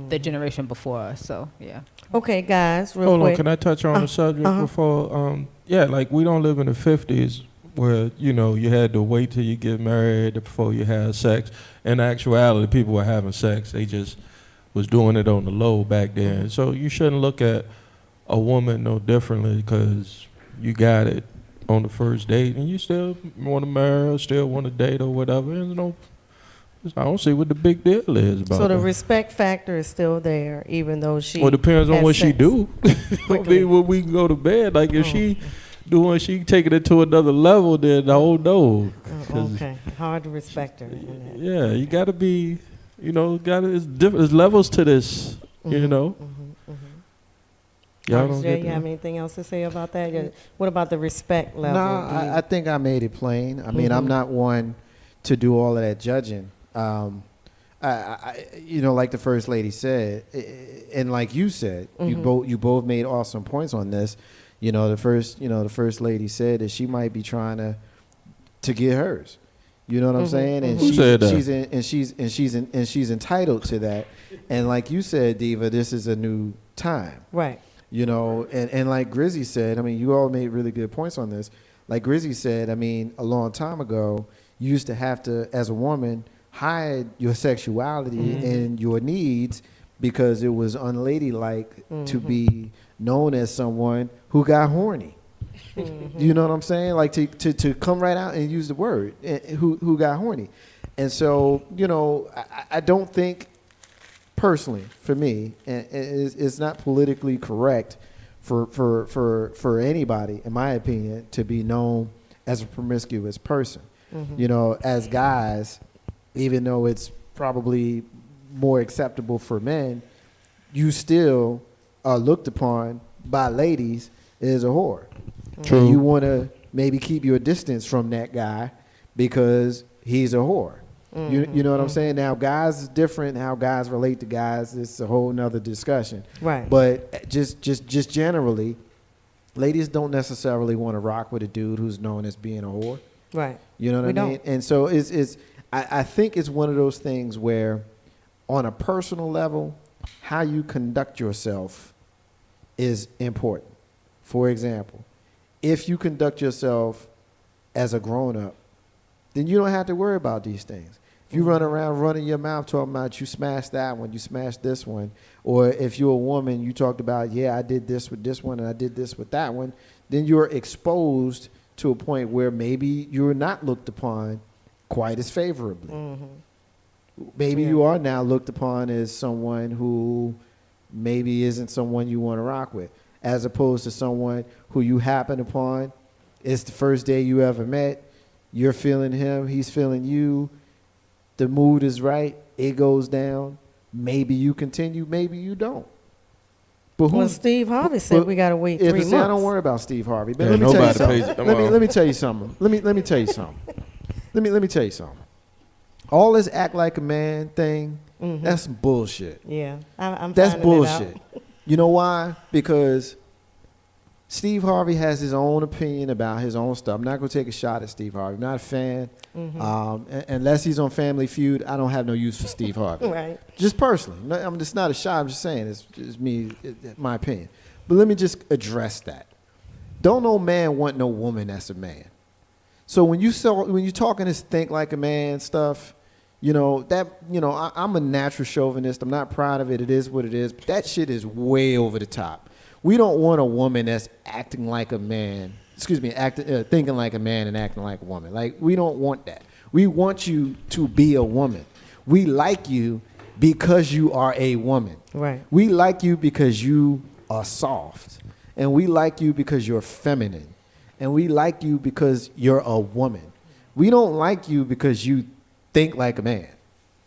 S5: the generation before us. So, yeah.
S3: Okay, guys, real
S2: Hold on,
S3: quick.
S2: can I touch on the subject before? Like we don't live in the 50s where, you had to wait till you get married before you had sex. In actuality, people were having sex. They just was doing it on the low back then. So you shouldn't look at a woman no differently because you got it on the first date and you still want to marry her, still want to date or whatever. There's I don't see what the big deal is about
S3: So the
S2: that.
S3: respect factor is still there, even though she.
S2: Well, it depends on
S3: has
S2: what she
S3: sex.
S2: do. I mean, when we can go to bed, like if she taking it to another level, then I don't know.
S3: Oh, okay, hard to respect her. in that.
S2: Yeah, you gotta be, it's different. There's levels to this, you know. Y'all don't
S3: Jay,
S2: get
S3: you have
S2: that?
S3: anything else to say about that? What about the respect level?
S1: No,
S3: Do you-
S1: I think I made it plain. I mean, I'm not one to do all of that judging. Like the first lady said, and like you said, you both made awesome points on this. The first lady said that she might be trying to get hers. You know what I'm saying? And
S2: Who said that?
S1: she's entitled to that. And like you said, Diva, this is a new time.
S3: Right.
S1: And like Grizzy said, I mean, you all made really good points on this. Like Grizzy said, I mean, a long time ago, you used to have to, as a woman, hide your sexuality and your needs because it was unladylike to be known as someone who got horny. You know what I'm saying? Like to come right out and use the word, who got horny. And so, I don't think, personally, for me, and it's not politically correct for anybody, in my opinion, to be known as a promiscuous person. As guys, even though it's probably more acceptable for men, you still are looked upon by ladies as a whore.
S2: True.
S1: And you want to maybe keep your distance from that guy because he's a whore. You know what I'm saying? Now, guys is different. How guys relate to guys, it's a whole nother discussion.
S3: Right.
S1: But just generally, ladies don't necessarily want to rock with a dude who's known as being a whore.
S3: Right.
S1: You know what I mean?
S3: don't.
S1: And so I think it's one of those things where, on a personal level, how you conduct yourself is important. For example, if you conduct yourself as a grown-up, then you don't have to worry about these things. If you run around running your mouth talking about you smashed that one, you smashed this one, or if you're a woman, you talked about, yeah, I did this with this one and I did this with that one, then you're exposed to a point where maybe you're not looked upon quite as favorably. Maybe you are now looked upon as someone who maybe isn't someone you want to rock with, as opposed to someone who you happen upon. It's the first day you ever met. You're feeling him. He's feeling you. The mood is right. It goes down. Maybe you continue. Maybe you don't. But
S3: Well, Steve Harvey said we got to wait 3 months.
S1: I don't worry about Steve Harvey. But
S2: Yeah,
S1: let me tell you
S2: nobody
S1: something.
S2: pays-
S1: Let me tell you something. Let me tell you something. Let me tell you something. All this act like a man thing, that's some bullshit.
S3: Yeah, I'm
S1: That's
S3: finding it out.
S1: bullshit. You know why? Because Steve Harvey has his own opinion about his own stuff. I'm not going to take a shot at Steve Harvey. I'm not a fan. Unless he's on Family Feud, I don't have no use for Steve Harvey.
S3: Right.
S1: Just personally. I'm just not a shot. I'm just saying. It's just me, my opinion. But let me just address that. Don't no man want no woman that's a man. So when you talking this think like a man stuff, I'm a natural chauvinist. I'm not proud of it. It is what it is. But that shit is way over the top. We don't want a woman that's acting like a man. Thinking like a man and acting like a woman. Like, we don't want that. We want you to be a woman. We like you because you are a woman.
S3: Right.
S1: We like you because you are soft. And we like you because you're feminine. And we like you because you're a woman. We don't like you because you think like a man.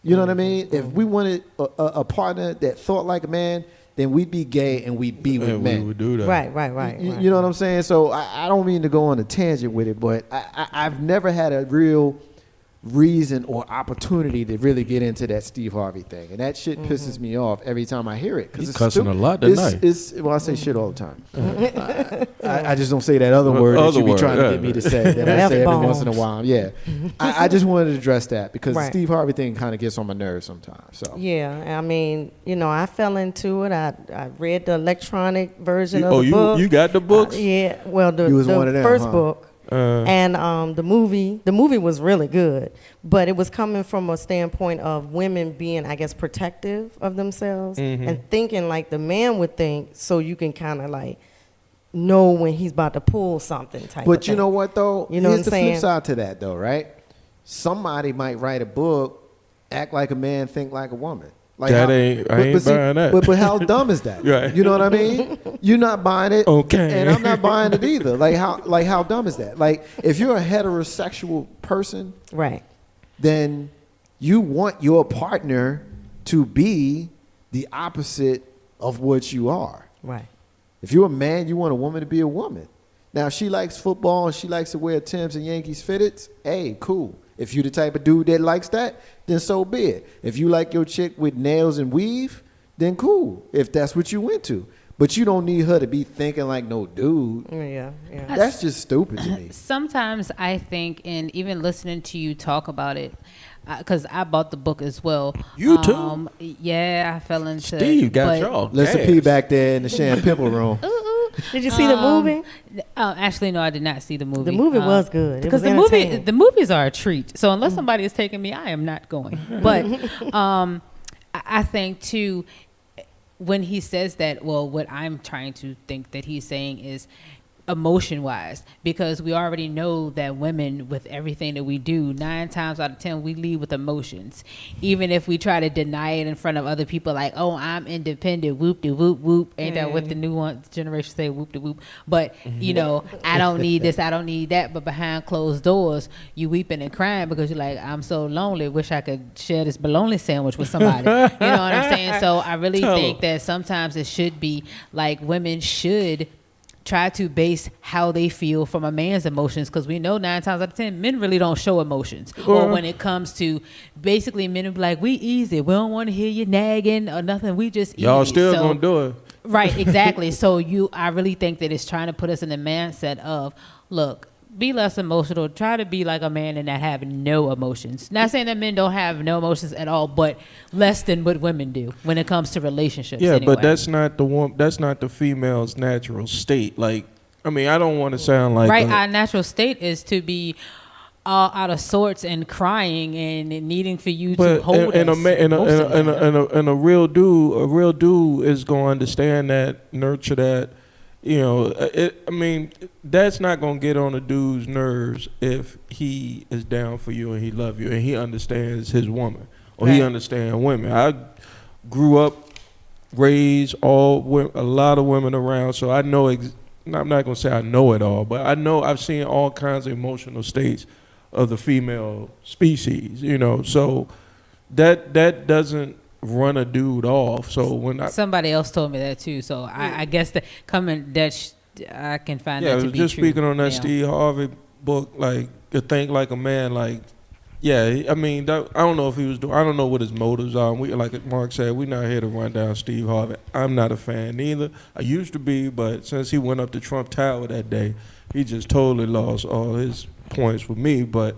S1: You know what I mean? If we wanted a partner that thought like a man, then we'd be gay and we'd be with men.
S2: We would do that.
S3: Right.
S1: You know what I'm saying? So I don't mean to go on a tangent with it, but I've never had a real reason or opportunity to really get into that Steve Harvey thing. And that shit pisses me off every time I hear it.
S2: He's cussing a lot tonight.
S1: Well, I say shit all the time. I just don't say that other word that you be trying to get me to say that I say every once in a while. Yeah. I just wanted to address that because the Steve Harvey thing kind of gets on my nerves sometimes. So
S3: Yeah, I mean, I fell into it. I read the electronic version of the book.
S2: You got the books?
S3: Yeah, well, the
S1: You was one of them,
S3: first
S1: huh?
S3: book. And the movie was really good, but it was coming from a standpoint of women being, I guess, protective of themselves and thinking like the man would think, so you can kind of like know when he's about to pull something type.
S1: But
S3: of
S1: you
S3: thing.
S1: know what though?
S3: You know
S1: Here's
S3: what I'm
S1: the
S3: saying?
S1: flip side to that though, right? Somebody might write a book act like a man, think like a woman. Like
S2: I
S1: how,
S2: ain't
S1: but
S2: buying that.
S1: But how dumb is that?
S2: Right.
S1: You know what I mean? You're not buying it,
S2: Okay.
S1: and I'm not buying it either. Like how dumb is that? Like if you're a heterosexual person,
S3: Right.
S1: then you want your partner to be the opposite of what you are.
S3: Right.
S1: If you're a man, you want a woman to be a woman. Now, if she likes football and she likes to wear Timbs and Yankees fitteds, hey, cool. If you're the type of dude that likes that, then so be it. If you like your chick with nails and weave, then cool, if that's what you into. But you don't need her to be thinking like no dude.
S3: Yeah.
S1: That's just stupid to me.
S5: Sometimes I think, and even listening to you talk about it, because I bought the book as well.
S2: You too?
S5: Yeah, I fell into
S2: Steve got
S5: but-
S2: y'all.
S1: Listen,
S2: gas.
S1: P back there in the Shan Pimple room.
S3: Did you see the movie?
S5: Actually, no, I did not see the movie.
S3: The movie was good. It
S5: Because
S3: was
S5: the movies are a treat. So unless somebody is taking me, I am not going. But I think too, when he says that, well, what I'm trying to think that he's saying is emotion wise, because we already know that women, with everything that we do, 9 times out of 10 we lead with emotions, even if we try to deny it in front of other people, like, oh, I'm independent, whoop de whoop whoop. Ain't that what the new one generation say, whoop de whoop? But you know, I don't need this, I don't need that. But behind closed doors, you weeping and crying because you're like, I'm so lonely, wish I could share this bologna sandwich with somebody. You know what I'm saying? So I really think that sometimes it should be like women should try to base how they feel from a man's emotions, because we know 9 times out of 10 men really don't show emotions. Or when it comes to, basically, men will be like, we easy, we don't want to hear you nagging or nothing, we just easy.
S2: Y'all still gonna do it.
S5: Right, exactly. So I really think that it's trying to put us in the mindset of, look, be less emotional. Try to be like a man and not have no emotions. Not saying that men don't have no emotions at all, but less than what women do when it comes to relationships.
S2: Yeah,
S5: anyway.
S2: but that's not the female's natural state. Like, I mean, I don't want to sound like
S5: right. Our natural state is to be all out of sorts and crying and needing for you to hold us.
S2: And a real dude is gonna understand that, nurture that. You know, I mean, that's not gonna get on a dude's nerves if he is down for you and he love you and he understands his woman or he understands women. I grew up, raised a lot of women around, so I know. I'm not gonna say I know it all, but I know I've seen all kinds of emotional states of the female species. You know, so that doesn't run a dude off. So when
S5: somebody else told me that too, so I guess I can find that to be true.
S2: Yeah, just speaking on that Steve Harvey book, like to think like a man, like I mean, I don't know if he was doing. I don't know what his motives are. We, like Mark said, we're not here to run down Steve Harvey. I'm not a fan either. I used to be, but since he went up to Trump Tower that day, he just totally lost all his points with me. But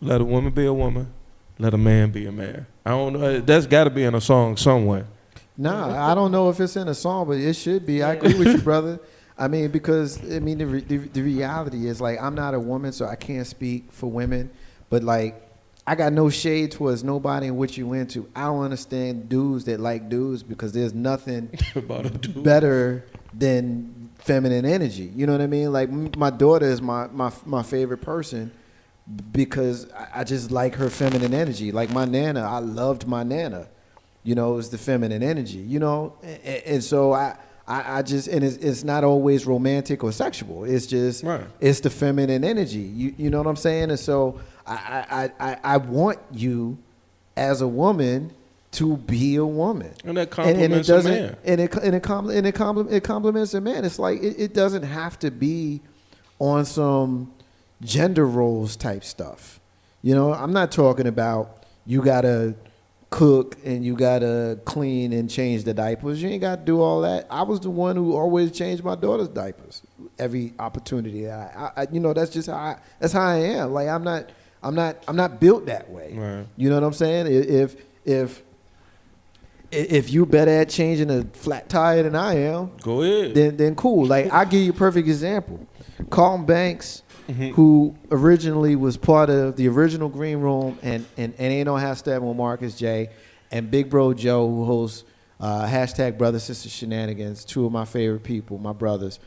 S2: let a woman be a woman. Let a man be a man. I don't know. That's got to be in a song somewhere.
S1: Nah, I don't know if it's in a song, but it should be. I agree with you, brother. I mean, because, I mean, the reality is, like, I'm not a woman, so I can't speak for women. But, like, I got no shade towards nobody and what you into. I don't understand dudes that like dudes because there's nothing better than feminine energy. You know what I mean? Like, my daughter is my favorite person, because I just like her feminine energy. Like my Nana, I loved my Nana. You know, it's the feminine energy, you know? And so I just, and it's not always romantic or sexual. It's just, It's the feminine energy. You know what I'm saying? And so I want you as a woman to be a woman.
S2: And that compliments a man.
S1: And it compliments a man. It's like, it doesn't have to be on some gender roles type stuff. You know, I'm not talking about you gotta cook and you gotta clean and change the diapers. You ain't gotta do all that. I was the one who always changed my daughter's diapers every opportunity. I you know, that's just how I am. Like I'm not built that way.
S2: Right.
S1: You know what I'm saying? If you better at changing a flat tire than I am,
S2: go ahead.
S1: Then cool. Like I'll give you a perfect example. Carlton Banks, who originally was part of the original Green Room and Ain't No Hashtag with Marcus J, and Big Bro Joe, who hosts hashtag Brother Sister Shenanigans, 2 of my favorite people, my brothers,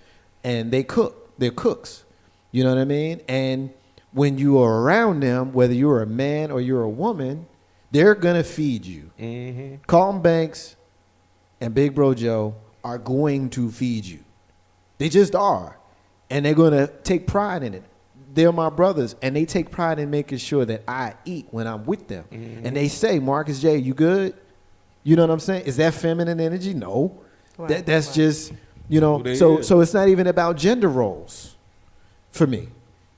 S1: and they cook. They're cooks. You know what I mean? And when you are around them, whether you're a man or you're a woman, they're going to feed you. Mm-hmm. Carlton Banks and Big Bro Joe are going to feed you. They just are. And they're going to take pride in it. They're my brothers, and they take pride in making sure that I eat when I'm with them. Mm-hmm. And they say, Marcus J., you good? You know what I'm saying? Is that feminine energy? No. Right, that's just, you know, so it's not even about gender roles for me.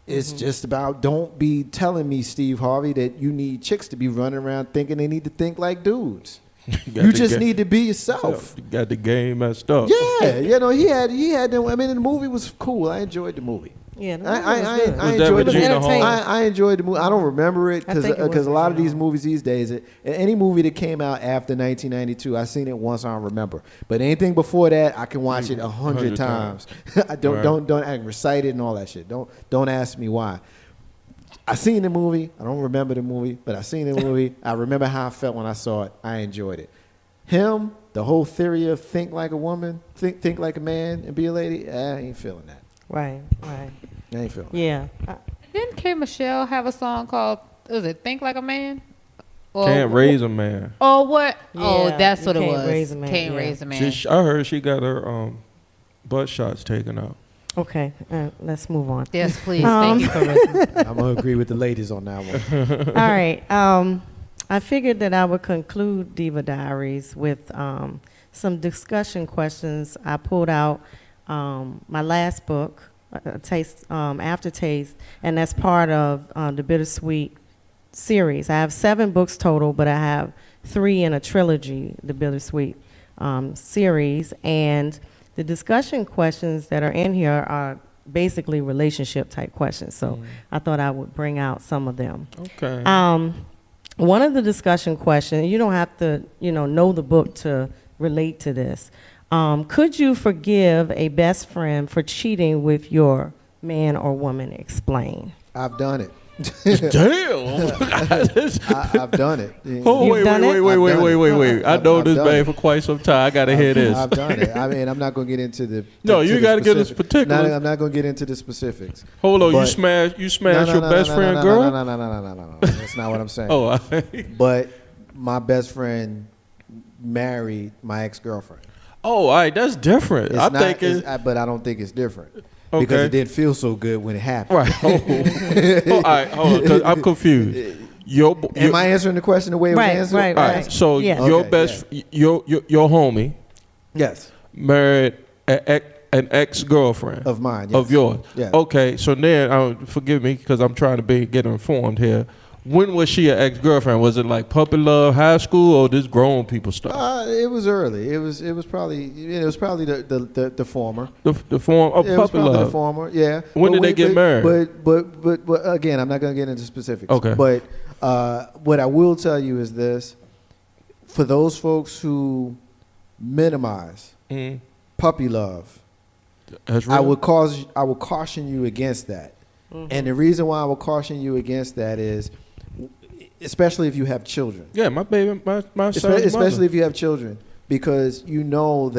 S1: It's just about, don't be telling me, Steve Harvey, that you need chicks to be running around thinking they need to think like dudes. You just need to be yourself.
S2: You got the game messed up.
S1: Yeah, you know, he had them. I mean, the movie was cool. I enjoyed the movie.
S3: Yeah,
S1: I enjoyed I enjoyed the movie. I don't remember it because a lot of these movies these days, any movie that came out after 1992, I seen it once. I don't remember, but anything before that, I can watch it 100 times. I don't I can recite it and all that shit. Don't ask me why. I seen the movie. I don't remember the movie, but I seen the movie. I remember how I felt when I saw it. I enjoyed it. Him, the whole theory of think like a woman, think like a man, and be a lady. I ain't feeling that.
S3: Right.
S1: I ain't feeling
S3: Yeah.
S5: Didn't K. Michelle have a song called, was it Think Like a Man? Or,
S2: Can't raise a man.
S5: Oh, what?
S3: Yeah,
S5: oh, that's what it
S3: can't
S5: was.
S3: Raise a man,
S5: Can't
S3: yeah.
S5: raise a man.
S2: I heard she got her butt shots taken out.
S3: Okay, let's move on.
S5: Yes, please. Thank you for listening.
S1: I'm going to agree with the ladies on that one.
S3: All right. I figured that I would conclude Diva Diaries with some discussion questions. I pulled out my last book, Aftertaste, and that's part of the Bittersweet series. I have 7 books total, but I have 3 in a trilogy, the Bittersweet series. And the discussion questions that are in here are basically relationship type questions. So I thought I would bring out some of them.
S2: Okay.
S3: One of the discussion questions, you don't have to, know the book to relate to this. Could you forgive a best friend for cheating with your man or woman? Explain.
S1: I've done it.
S2: Damn.
S1: I've done it.
S2: Oh, wait. I know this man
S1: it.
S2: for quite some time. I got to hear this.
S1: I've done it. I mean, I'm not going to get into the
S2: No, you got to get into particulars.
S1: I'm not going to get into the specifics.
S2: Hold on, you smash your best friend girl?
S1: No. That's not what I'm saying.
S2: Oh,
S1: but my best friend married my ex-girlfriend.
S2: Oh, all right, that's different.
S1: But I don't think it's different.
S2: Okay.
S1: Because it didn't feel so good when it happened.
S2: Right. All right, hold on, 'cause I'm confused.
S1: Am I answering the question the way it was answered?
S3: Right.
S2: All right, so your homie,
S1: yes,
S2: married an ex-girlfriend
S1: of mine,
S2: of yours.
S1: Yes.
S2: Okay, so then forgive me because I'm trying to get informed here. When was she an ex-girlfriend? Was it like puppy love, high school, or this grown people stuff?
S1: It was early. It was probably the former.
S2: The form of puppy love.
S1: The former, yeah.
S2: When did they get married?
S1: But again, I'm not going to get into specifics.
S2: Okay.
S1: But what I will tell you is this: for those folks who minimize puppy love,
S2: that's real.
S1: I would caution you against that. And the reason why I will caution you against that is, especially if you have children.
S2: Yeah, my baby, my son.
S1: Especially if you have children, because you know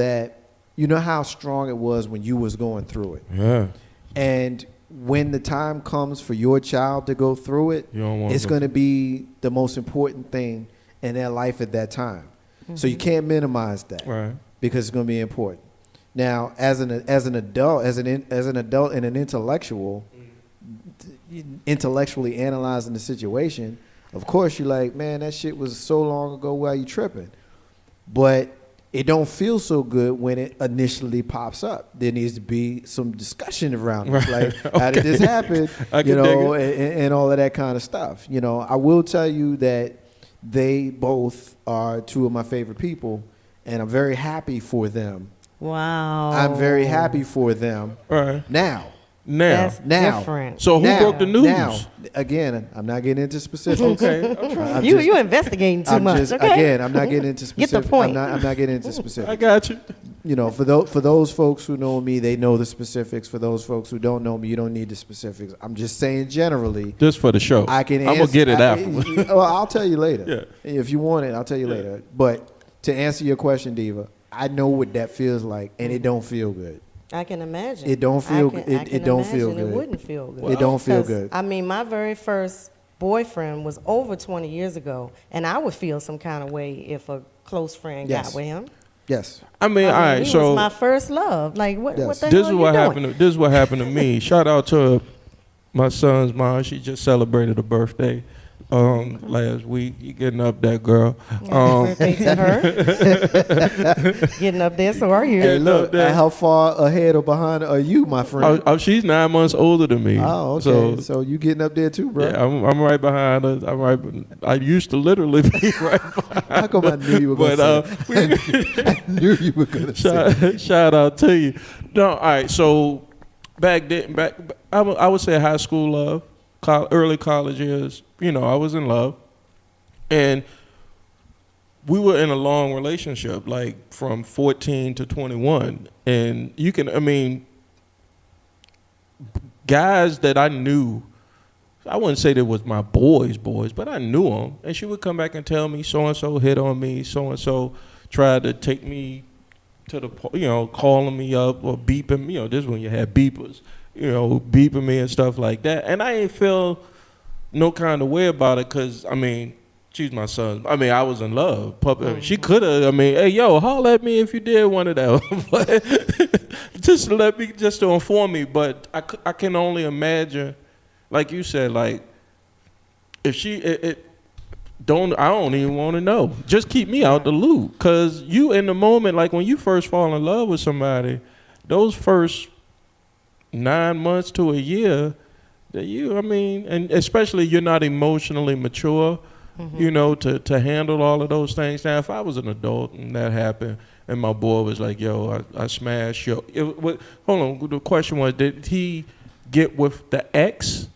S1: how strong it was when you was going through it.
S2: Yeah.
S1: And when the time comes for your child to go through it, it's going to be the most important thing in their life at that time. So you can't minimize that,
S2: right?
S1: Because it's going to be important. Now, as an adult and an intellectual, intellectually analyzing the situation, of course you're like, man, that shit was so long ago, why you tripping? But it don't feel so good when it initially pops up. There needs to be some discussion around it. Like, how did this happen? And all of that kind of stuff. I will tell you that they both are 2 of my favorite people, and I'm very happy for them.
S3: Wow.
S1: I'm very happy for them.
S2: Right.
S1: Now.
S3: That's different.
S2: So who broke the news?
S1: Now, again, I'm not getting into specifics.
S2: Okay.
S3: You're investigating too much. Okay.
S1: Again, I'm not getting into specifics.
S3: Get the point.
S1: I'm not getting into specifics.
S2: I got you.
S1: For those folks who know me, they know the specifics. For those folks who don't know me, you don't need the specifics. I'm just saying generally.
S2: Just for the show.
S1: I'm
S2: gonna get it afterwards.
S1: Well, I'll tell you later.
S2: Yeah.
S1: If you want it, I'll tell you later. But to answer your question, Diva, I know what that feels like, and it don't feel good.
S3: I can imagine.
S1: It don't feel.
S3: I can
S1: It don't feel
S3: imagine
S1: good.
S3: It wouldn't feel good.
S1: It don't feel
S3: 'Cause,
S1: good.
S3: I mean, my very first boyfriend was over 20 years ago, and I would feel some kind of way if a close friend
S1: Yes.
S3: got with him.
S1: Yes.
S2: I mean, all right.
S3: He
S2: So
S3: was my first love. Like, what
S1: Yes.
S3: the
S2: this
S3: hell
S2: is
S3: you
S2: what
S3: doing?
S2: happened. This is what happened to me. Shout out to my son's mom. She just celebrated a birthday last week. You getting up that girl?
S3: Happy birthday to her. Getting up there, so are you.
S1: Hey, look. How far ahead or behind are you, my friend?
S2: She's 9 months older than me.
S1: Oh, okay. So you getting up there too, bro?
S2: Yeah, I'm right behind her. I used to literally be right behind.
S1: How come I knew you were going to say? I knew you were going to say.
S2: Shout out to you. No, all right. So back then, I would say high school love, early college years. You know, I was in love, and we were in a long relationship, like from 14 to 21. And guys that I knew, I wouldn't say they was my boys, but I knew them. And she would come back and tell me, so-and-so hit on me, so-and-so tried to take me to the, calling me up or beeping, this is when you had beepers, beeping me and stuff like that. And I ain't feel no kind of way about it because, she's my son. I was in love. She could have, hey, yo, holler at me if you did one of them. But just to inform me. But I can only imagine, like you said, like, if I don't even want to know. Just keep me out the loop. Because you in the moment, like when you first fall in love with somebody, those first 9 months to a year, and especially you're not emotionally mature, to handle all of those things. Now, if I was an adult and that happened, and my boy was like, yo, I smashed your, hold on, the question was, did he get with the ex?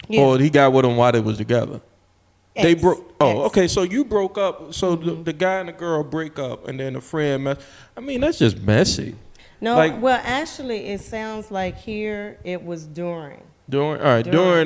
S2: Yeah. Or he got with him while they was together?
S3: Ex.
S2: They broke. Oh,
S3: Ex.
S2: okay. So you broke up. So the guy and the girl break up, and then the friend that's just messy.
S3: No, well, actually, it sounds like here it was during.
S2: During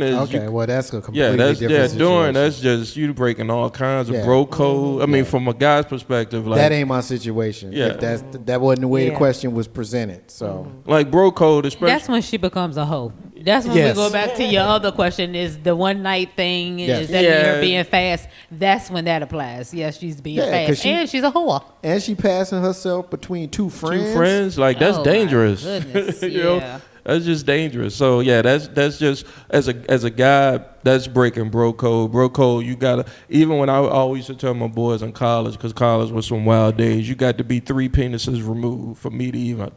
S2: is
S1: okay. Well, that's a completely different situation.
S2: During that's just you breaking all kinds of bro code. From a guy's perspective, like
S1: that ain't my situation.
S2: Yeah,
S1: if that wasn't the way the question was presented. So
S2: like bro code, especially
S5: that's when she becomes a hoe. That's when we go back to your other question: is the one night thing? Is that her being fast? That's when that applies. Yes, she's being fast, and she's a whore.
S1: And she passing herself between two friends.
S2: Like that's dangerous.
S5: My goodness,
S2: you know? That's just dangerous. So yeah, that's just as a guy, that's breaking bro code. Bro code, you gotta, even when I always used to tell my boys in college, because college was some wild days, you got to be 3 penises removed for me to even,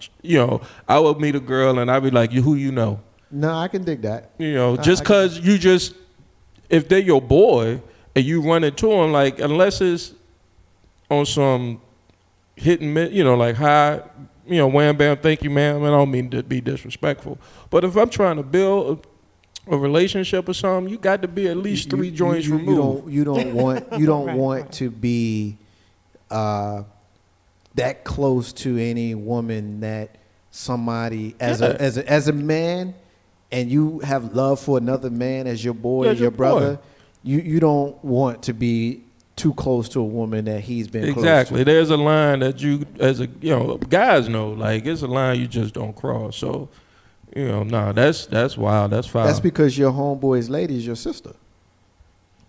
S2: I would meet a girl and I'd be like, who you know?
S1: No, I can dig that.
S2: Just because if they're your boy and you run into them, like, unless it's on some hit and miss, like high, wham bam, thank you, ma'am. I don't mean to be disrespectful, but if I'm trying to build a relationship or something, you got to be at least 3 joints removed.
S1: You don't want to be that close to any woman that somebody as a man, and you have love for another man as your boy, your brother. You don't want to be too close to a woman that he's been close to.
S2: There's a line that you, as a guys know, like it's a line you just don't cross. So, that's wild. That's foul.
S1: That's because your homeboy's lady is your sister.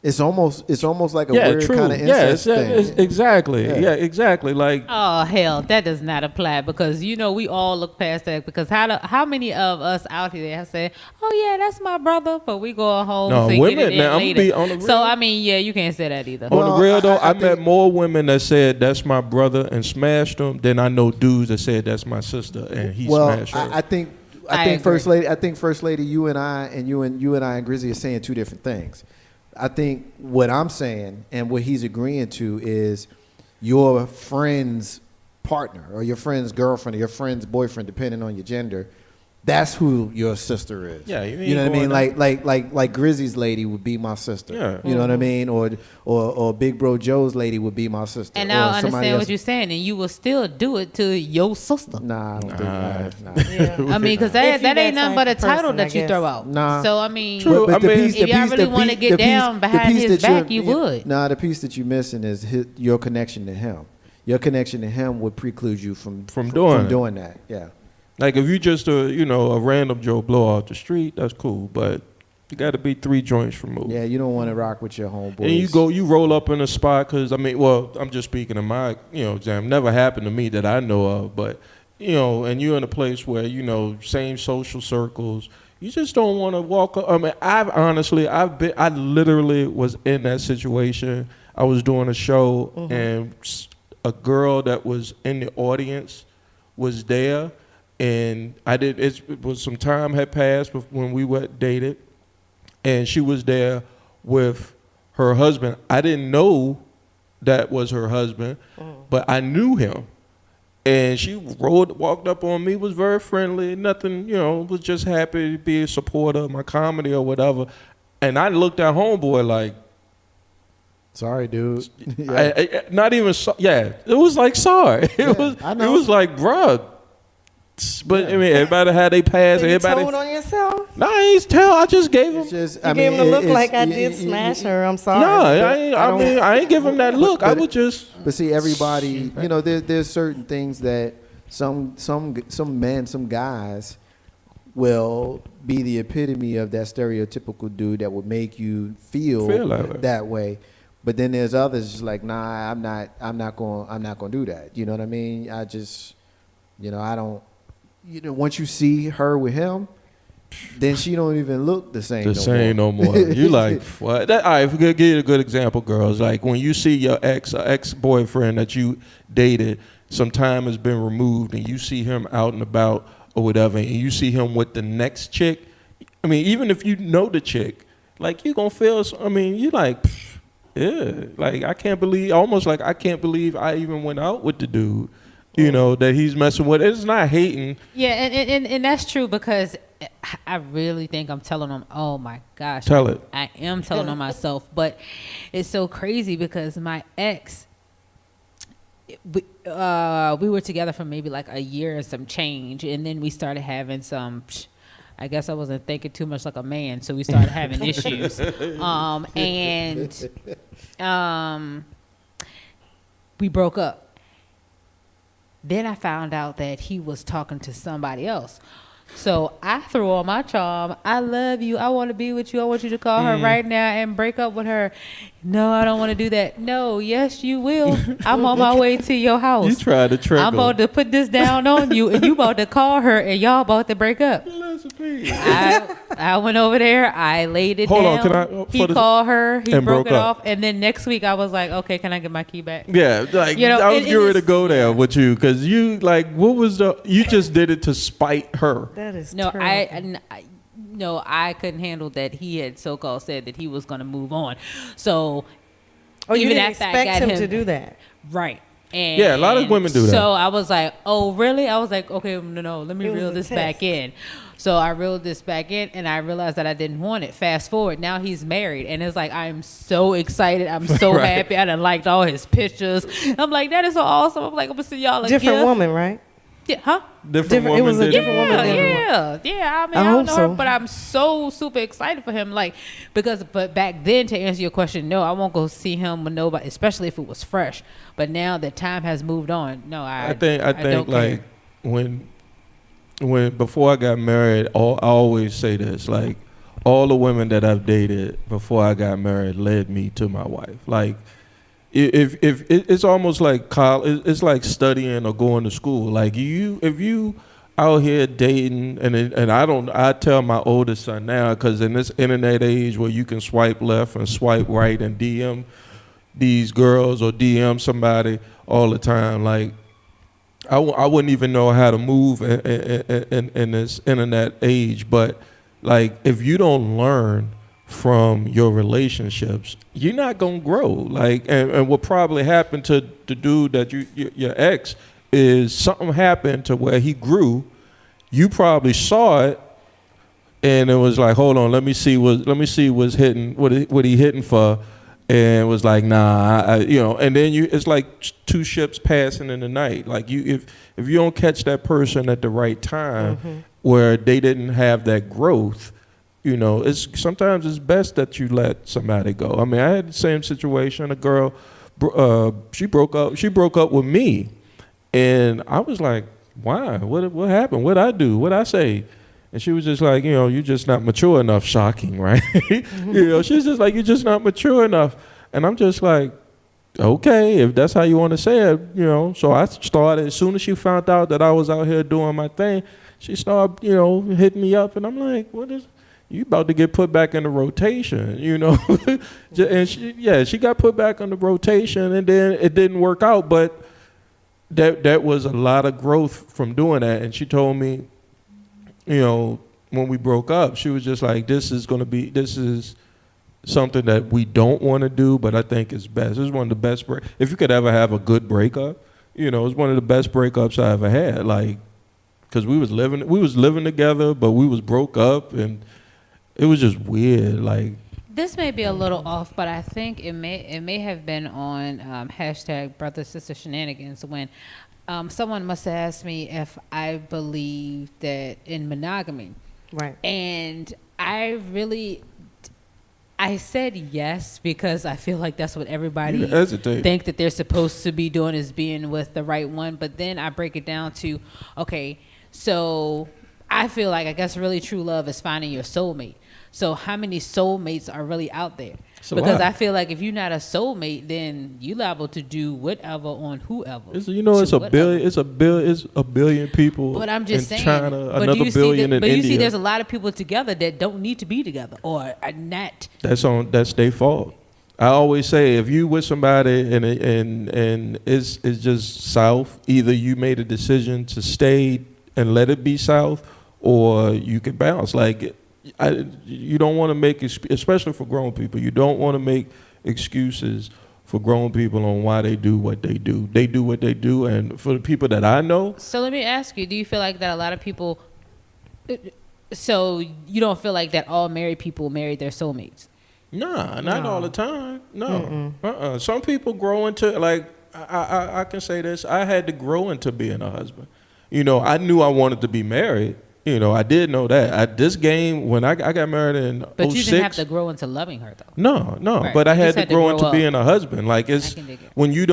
S1: It's almost like a weird kind of incest thing.
S2: Exactly. Yeah, exactly. Like,
S5: oh hell, that does not apply because we all look past that because how many of us out here have said, oh yeah, that's my brother, but we go home to
S2: women,
S5: get it
S2: now,
S5: later.
S2: I'm be on the real.
S5: So you can't say that either.
S2: On the real though, I met more women that said that's my brother and smashed them than I know dudes that said that's my sister and he smashed her.
S1: I think First Lady, you and I and Grizzy are saying 2 different things. I think what I'm saying and what he's agreeing to is your friend's partner or your friend's girlfriend or your friend's boyfriend, depending on your gender. That's who your sister is.
S2: Yeah,
S1: you know what I mean. Like Grizzy's lady would be my sister.
S2: Yeah.
S1: You know what I mean. Or Big Bro Joe's lady would be my sister.
S5: And I understand what you're saying, and you will still do it to your sister.
S1: Nah, I don't think
S3: Nah.
S5: I mean, because that ain't nothing but a title that you throw out.
S1: Nah.
S5: So I mean,
S2: True.
S1: But
S5: if y'all really want to get down behind his back, you would.
S1: Nah, the piece that you're missing is your connection to him. Your connection to him would preclude you from doing that. Yeah.
S2: Like if you just a random Joe Blow off the street, that's cool. But you got to be 3 joints removed.
S1: Yeah, you don't want to rock with your homeboys.
S2: And you roll up in a spot because I'm just speaking of my exam. Never happened to me that I know of, but and you're in a place where same social circles. You just don't want to walk up. I mean, I literally was in that situation. I was doing a show and a girl that was in the audience was there, and it was some time had passed when we were dated, and she was there with her husband. I didn't know that was her husband, but I knew him. And she walked up on me, was very friendly, nothing, was just happy to be a supporter of my comedy or whatever. And I looked at homeboy like,
S1: sorry, dude.
S2: not even, it was like, sorry. It was like, bruh. But I mean, everybody had their past.
S3: So you
S2: everybody
S3: told on yourself?
S2: No, I ain't tell. I just gave him.
S3: You gave him the look like I did smash her. I'm sorry.
S2: No, I ain't give him that look. I would just.
S1: But see, everybody, there's certain things that some men, some guys will be the epitome of that stereotypical dude that would make you feel that way. But then there's others just like, nah, I'm not gonna do that. You know what I mean? I just, I don't. Once you see her with him, then she don't even look the same.
S2: No more. You like what? All right, if we could give you a good example, girls. Like when you see your ex-boyfriend that you dated, some time has been removed, and you see him out and about or whatever, and you see him with the next chick. I mean, even if you know the chick, like you gonna feel. I mean, you like, yeah, like I can't believe I even went out with the dude. That he's messing with. It's not hating.
S5: Yeah, and that's true because I really think I'm telling them, oh my gosh.
S2: Tell it.
S5: I am telling on myself. But it's so crazy because my ex, we were together for maybe like a year and some change. And then we started having some, I guess I wasn't thinking too much like a man. So we started having issues. We broke up. Then I found out that he was talking to somebody else. So I threw on my charm. I love you. I want to be with you. I want you to call her right now and break up with her. No, I don't want to do that. No, yes, you will. I'm on my way to your house.
S2: You tried to trick
S5: I'm about to put this down on you, and you about to call her, and y'all about to break up. I went over there. I laid it down.
S2: Hold on.
S5: He called her. He broke it
S2: up.
S5: off. And then next week, I was like, okay, can I get my key back?
S2: Yeah, like I was getting ready to go there with you because you like what was you just did it to spite her.
S3: That is
S5: terrible. I couldn't handle that he had so-called said that he was going to move on. So
S3: you didn't expect him to do that.
S5: Right. And
S2: yeah, a lot of women do that.
S5: So I was like, oh, really? I was like, okay, no, let me reel this back in. So I reeled this back in, and I realized that I didn't want it. Fast forward, now he's married, and it's like I'm so excited. I'm so happy. I done liked all his pictures. I'm like, that is so awesome. I'm like, I'm going to send y'all a
S3: different
S5: gift.
S3: woman, right?
S5: Yeah, huh?
S2: Different woman.
S3: It was a different woman.
S5: Yeah. I mean, I don't know her, but I'm so super excited for him. Like, but back then, to answer your question, no, I won't go see him with nobody, especially if it was fresh. But now that time has moved on, no, I think
S2: don't like care. when before I got married, I always say this, like all the women that I've dated before I got married led me to my wife. Like, if it's almost like college, it's like studying or going to school. Like if you out here dating, and I tell my oldest son now, because in this internet age where you can swipe left and swipe right and DM these girls or DM somebody all the time, like I wouldn't even know how to move in this internet age. But like if you don't learn from your relationships, you're not gonna grow. Like, and what probably happened to the dude that your ex is something happened to where he grew. You probably saw it, and it was like, hold on, let me see what's hitting, what he hitting for, and it was like, nah, and then it's like two ships passing in the night. Like if you don't catch that person at the right time, where they didn't have that growth. Sometimes it's best that you let somebody go. I mean, I had the same situation. A girl, she broke up with me, and I was like, why? What happened? What'd I do? What'd I say? And she was just like, you're just not mature enough. Shocking, right? She's just like, you're just not mature enough. And I'm just like, okay, if that's how you want to say it, So I started, as soon as she found out that I was out here doing my thing, she started, hitting me up. And I'm like, you about to get put back in the rotation, And she got put back on the rotation, and then it didn't work out. But that was a lot of growth from doing that. And she told me, when we broke up, she was just like, this is something that we don't want to do, but I think it's best. This is one of the best if you could ever have a good breakup, it's one of the best breakups I ever had. Like, because we was living together, but we was broke up, and it was just weird. Like,
S5: this may be a little off, but I think it may have been on hashtag brother sister shenanigans when someone must have asked me if I believe that in monogamy.
S3: Right.
S5: And I said yes because I feel like that's what everybody think that they're supposed to be doing, is being with the right one. But then I break it down to, okay, so I feel like, I guess, really true love is finding your soulmate. So how many soulmates are really out there? Because I feel like if you're not a soulmate, then you're liable to do whatever on whoever.
S2: It's a billion people.
S5: But I'm just saying,
S2: China, another billion in India.
S5: But you see, there's a lot of people together that don't need to be together or are not.
S2: That's their fault. I always say, if you with somebody and it's just south, either you made a decision to stay and let it be south, or you can bounce. Like, you don't want to make, especially for grown people, you don't want to make excuses for grown people on why they do what they do. They do what they do, and for the people that I know.
S5: So let me ask you, do you feel like that a lot of people, so you don't feel like that all married people married their soulmates?
S2: Nah, not all the time. No. Some people grow into, like, I can say this, I had to grow into being a husband. I knew I wanted to be married. I did know that. This game, when I got married in 06.
S5: But you didn't have to grow into loving her, though.
S2: No.
S5: Right.
S2: But I had to grow into being a husband. Like, it's when you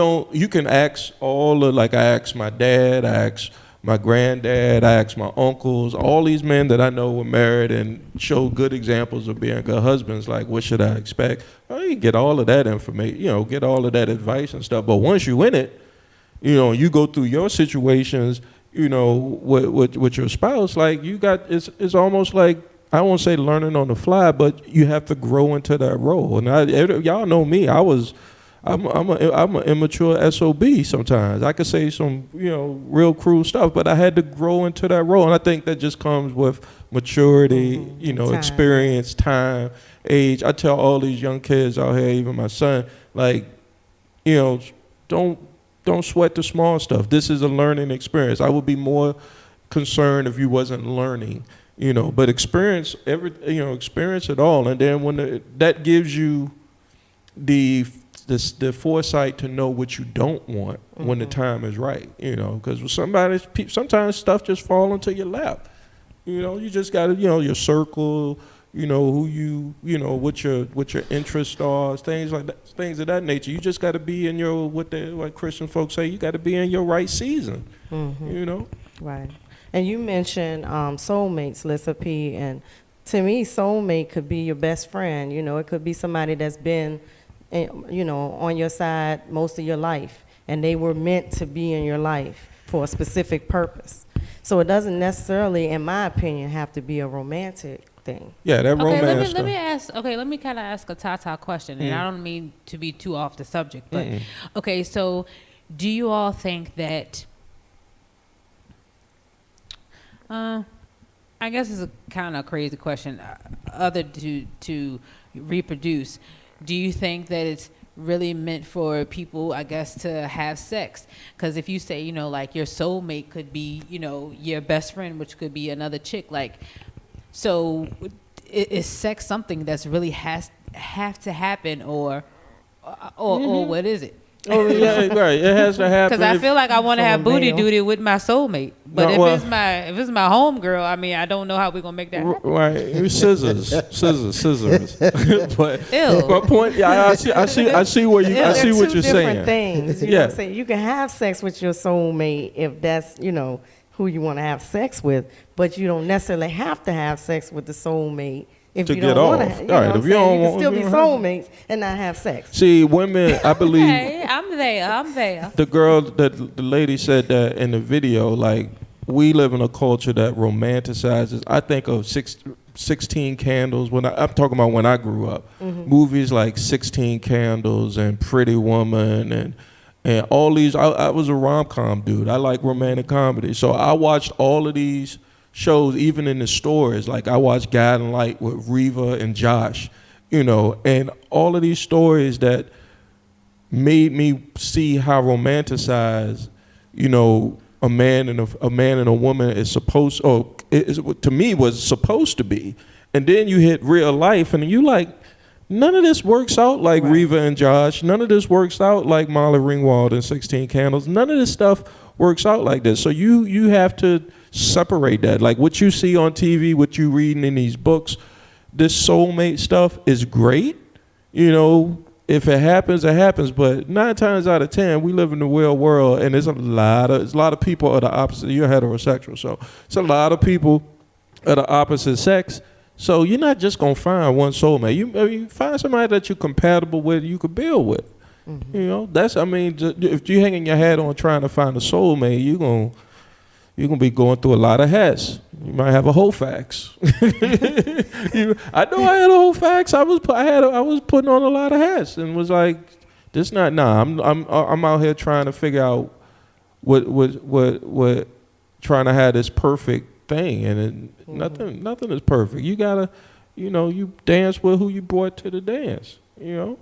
S2: can ask like, I asked my dad, I asked my granddad, I asked my uncles, all these men that I know were married and showed good examples of being good husbands. Like, what should I expect? You get all of that information, get all of that advice and stuff. But once you in it, you go through your situations, with your spouse, like, it's almost like, I won't say learning on the fly, but you have to grow into that role. And y'all know me, I'm an immature SOB sometimes. I could say some, real cruel stuff, but I had to grow into that role. And I think that just comes with maturity, time. Experience, time, age. I tell all these young kids out here, even my son, like, don't sweat the small stuff. This is a learning experience. I would be more concerned if you wasn't learning, but experience experience it all. And then when that gives you the foresight to know what you don't want when the time is right, because with sometimes stuff just fall into your lap. You just got to, your circle, who what your interests are, things like that, things of that nature. You just got to be in your, what Christian folks say, you got to be in your right season,
S3: Right. And you mentioned soulmates, Lissa P, and to me, soulmate could be your best friend. It could be somebody that's been, on your side most of your life, and they were meant to be in your life for a specific purpose. So it doesn't necessarily, in my opinion, have to be a romantic thing.
S2: Yeah, that romance.
S5: Let me ask. Okay, let me kind of ask a Tata question, and I don't mean to be too off the subject, but okay. So, do you all think that? I guess it's a kind of crazy question. Other to reproduce, do you think that it's really meant for people, I guess, to have sex? Because if you say, like your soulmate could be, your best friend, which could be another chick, like, so is sex something that's really have to happen, or what is it?
S2: Oh yeah, right. It has to happen.
S5: Because I feel like I want to have booty duty with my soulmate, but if it's my home girl, I mean, I don't know how we're gonna make that happen.
S2: Right, scissors. But my point, I see what you're saying.
S3: Things. You know what I'm saying? You can have sex with your soulmate if that's who you want to have sex with, but you don't necessarily have to have sex with the soulmate if
S2: To
S3: you
S2: get
S3: don't want
S2: off.
S3: to. You
S2: All right,
S3: know what
S2: if
S3: I'm
S2: you
S3: saying?
S2: don't
S3: You can
S2: want-
S3: still
S2: if
S3: be
S2: you don't have-
S3: soulmates and not have sex.
S2: See, women, I believe
S5: Hey, I'm there.
S2: the girl, the lady said that in the video, like, we live in a culture that romanticizes. I think of 16 Candles. I'm talking about when I grew up. Movies like 16 Candles and Pretty Woman and all these. I was a rom-com dude. I like romantic comedy. So I watched all of these shows, even in the stores. Like, I watched Guiding Light with Reva and Josh, and all of these stories that made me see how romanticized, a man and a woman is supposed, to me was supposed to be. And then you hit real life, and you like, none of this works out like Reva and Josh. None of this works out like Molly Ringwald and 16 Candles. None of this stuff works out like this. So you have to separate that. Like, what you see on TV, what you reading in these books, this soulmate stuff is great. If it happens, it happens. But 9 times out of 10, we live in the real world, and there's a lot of people of the opposite. You're heterosexual, so it's a lot of people of the opposite sex. So you're not just gonna find one soulmate. You find somebody that you're compatible with, you could build with. If you're hanging your hat on trying to find a soulmate, you're gonna be going through a lot of hats. You might have a whole fax. I know I had a whole fax. I was putting on a lot of hats and was like, this not. Nah, I'm out here trying to figure out what trying to have this perfect thing, and nothing is perfect. You gotta, you dance with who you brought to the dance. And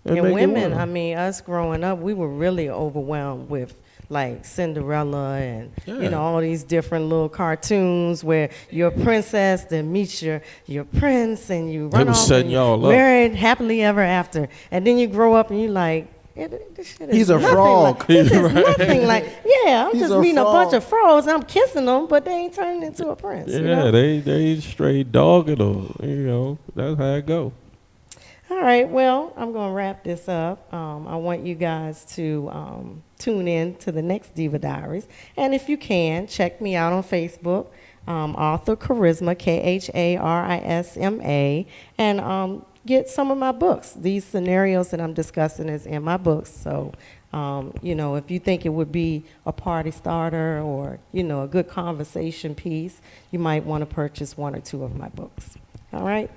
S3: women, us growing up, we were really overwhelmed with like Cinderella and all these different little cartoons where you're a princess that meets your prince and you run off and married happily ever after, and then you grow up and you like, this shit is
S1: He's a frog.
S3: Like, this is nothing like, I'm
S1: He's
S3: just
S1: a
S3: meeting a bunch
S1: frog.
S3: of frogs. I'm kissing them, but they ain't turning into a prince.
S2: They straight dogging them. That's how it go.
S3: All right, well, I'm going to wrap this up. I want you guys to tune in to the next Diva Diaries. And if you can, check me out on Facebook, Author Charisma, Charisma, and get some of my books. These scenarios that I'm discussing is in my books. So, if you think it would be a party starter or, a good conversation piece, you might want to purchase 1 or 2 of my books. All right?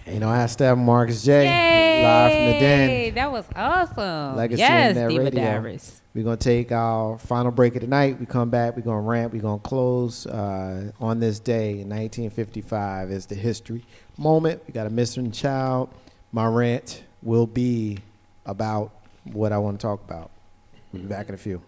S1: I Steph Marcus J, live from the Den.
S5: That was awesome.
S1: Legacy
S5: yes,
S1: Internet
S5: Diva
S1: Radio.
S5: Diaries.
S1: We're going to take our final break of the night. We come back. We're going to rant. We're going to close on this day in 1955 is the history moment. We got a missing child. My rant will be about what I want to talk about. We'll be back in a few.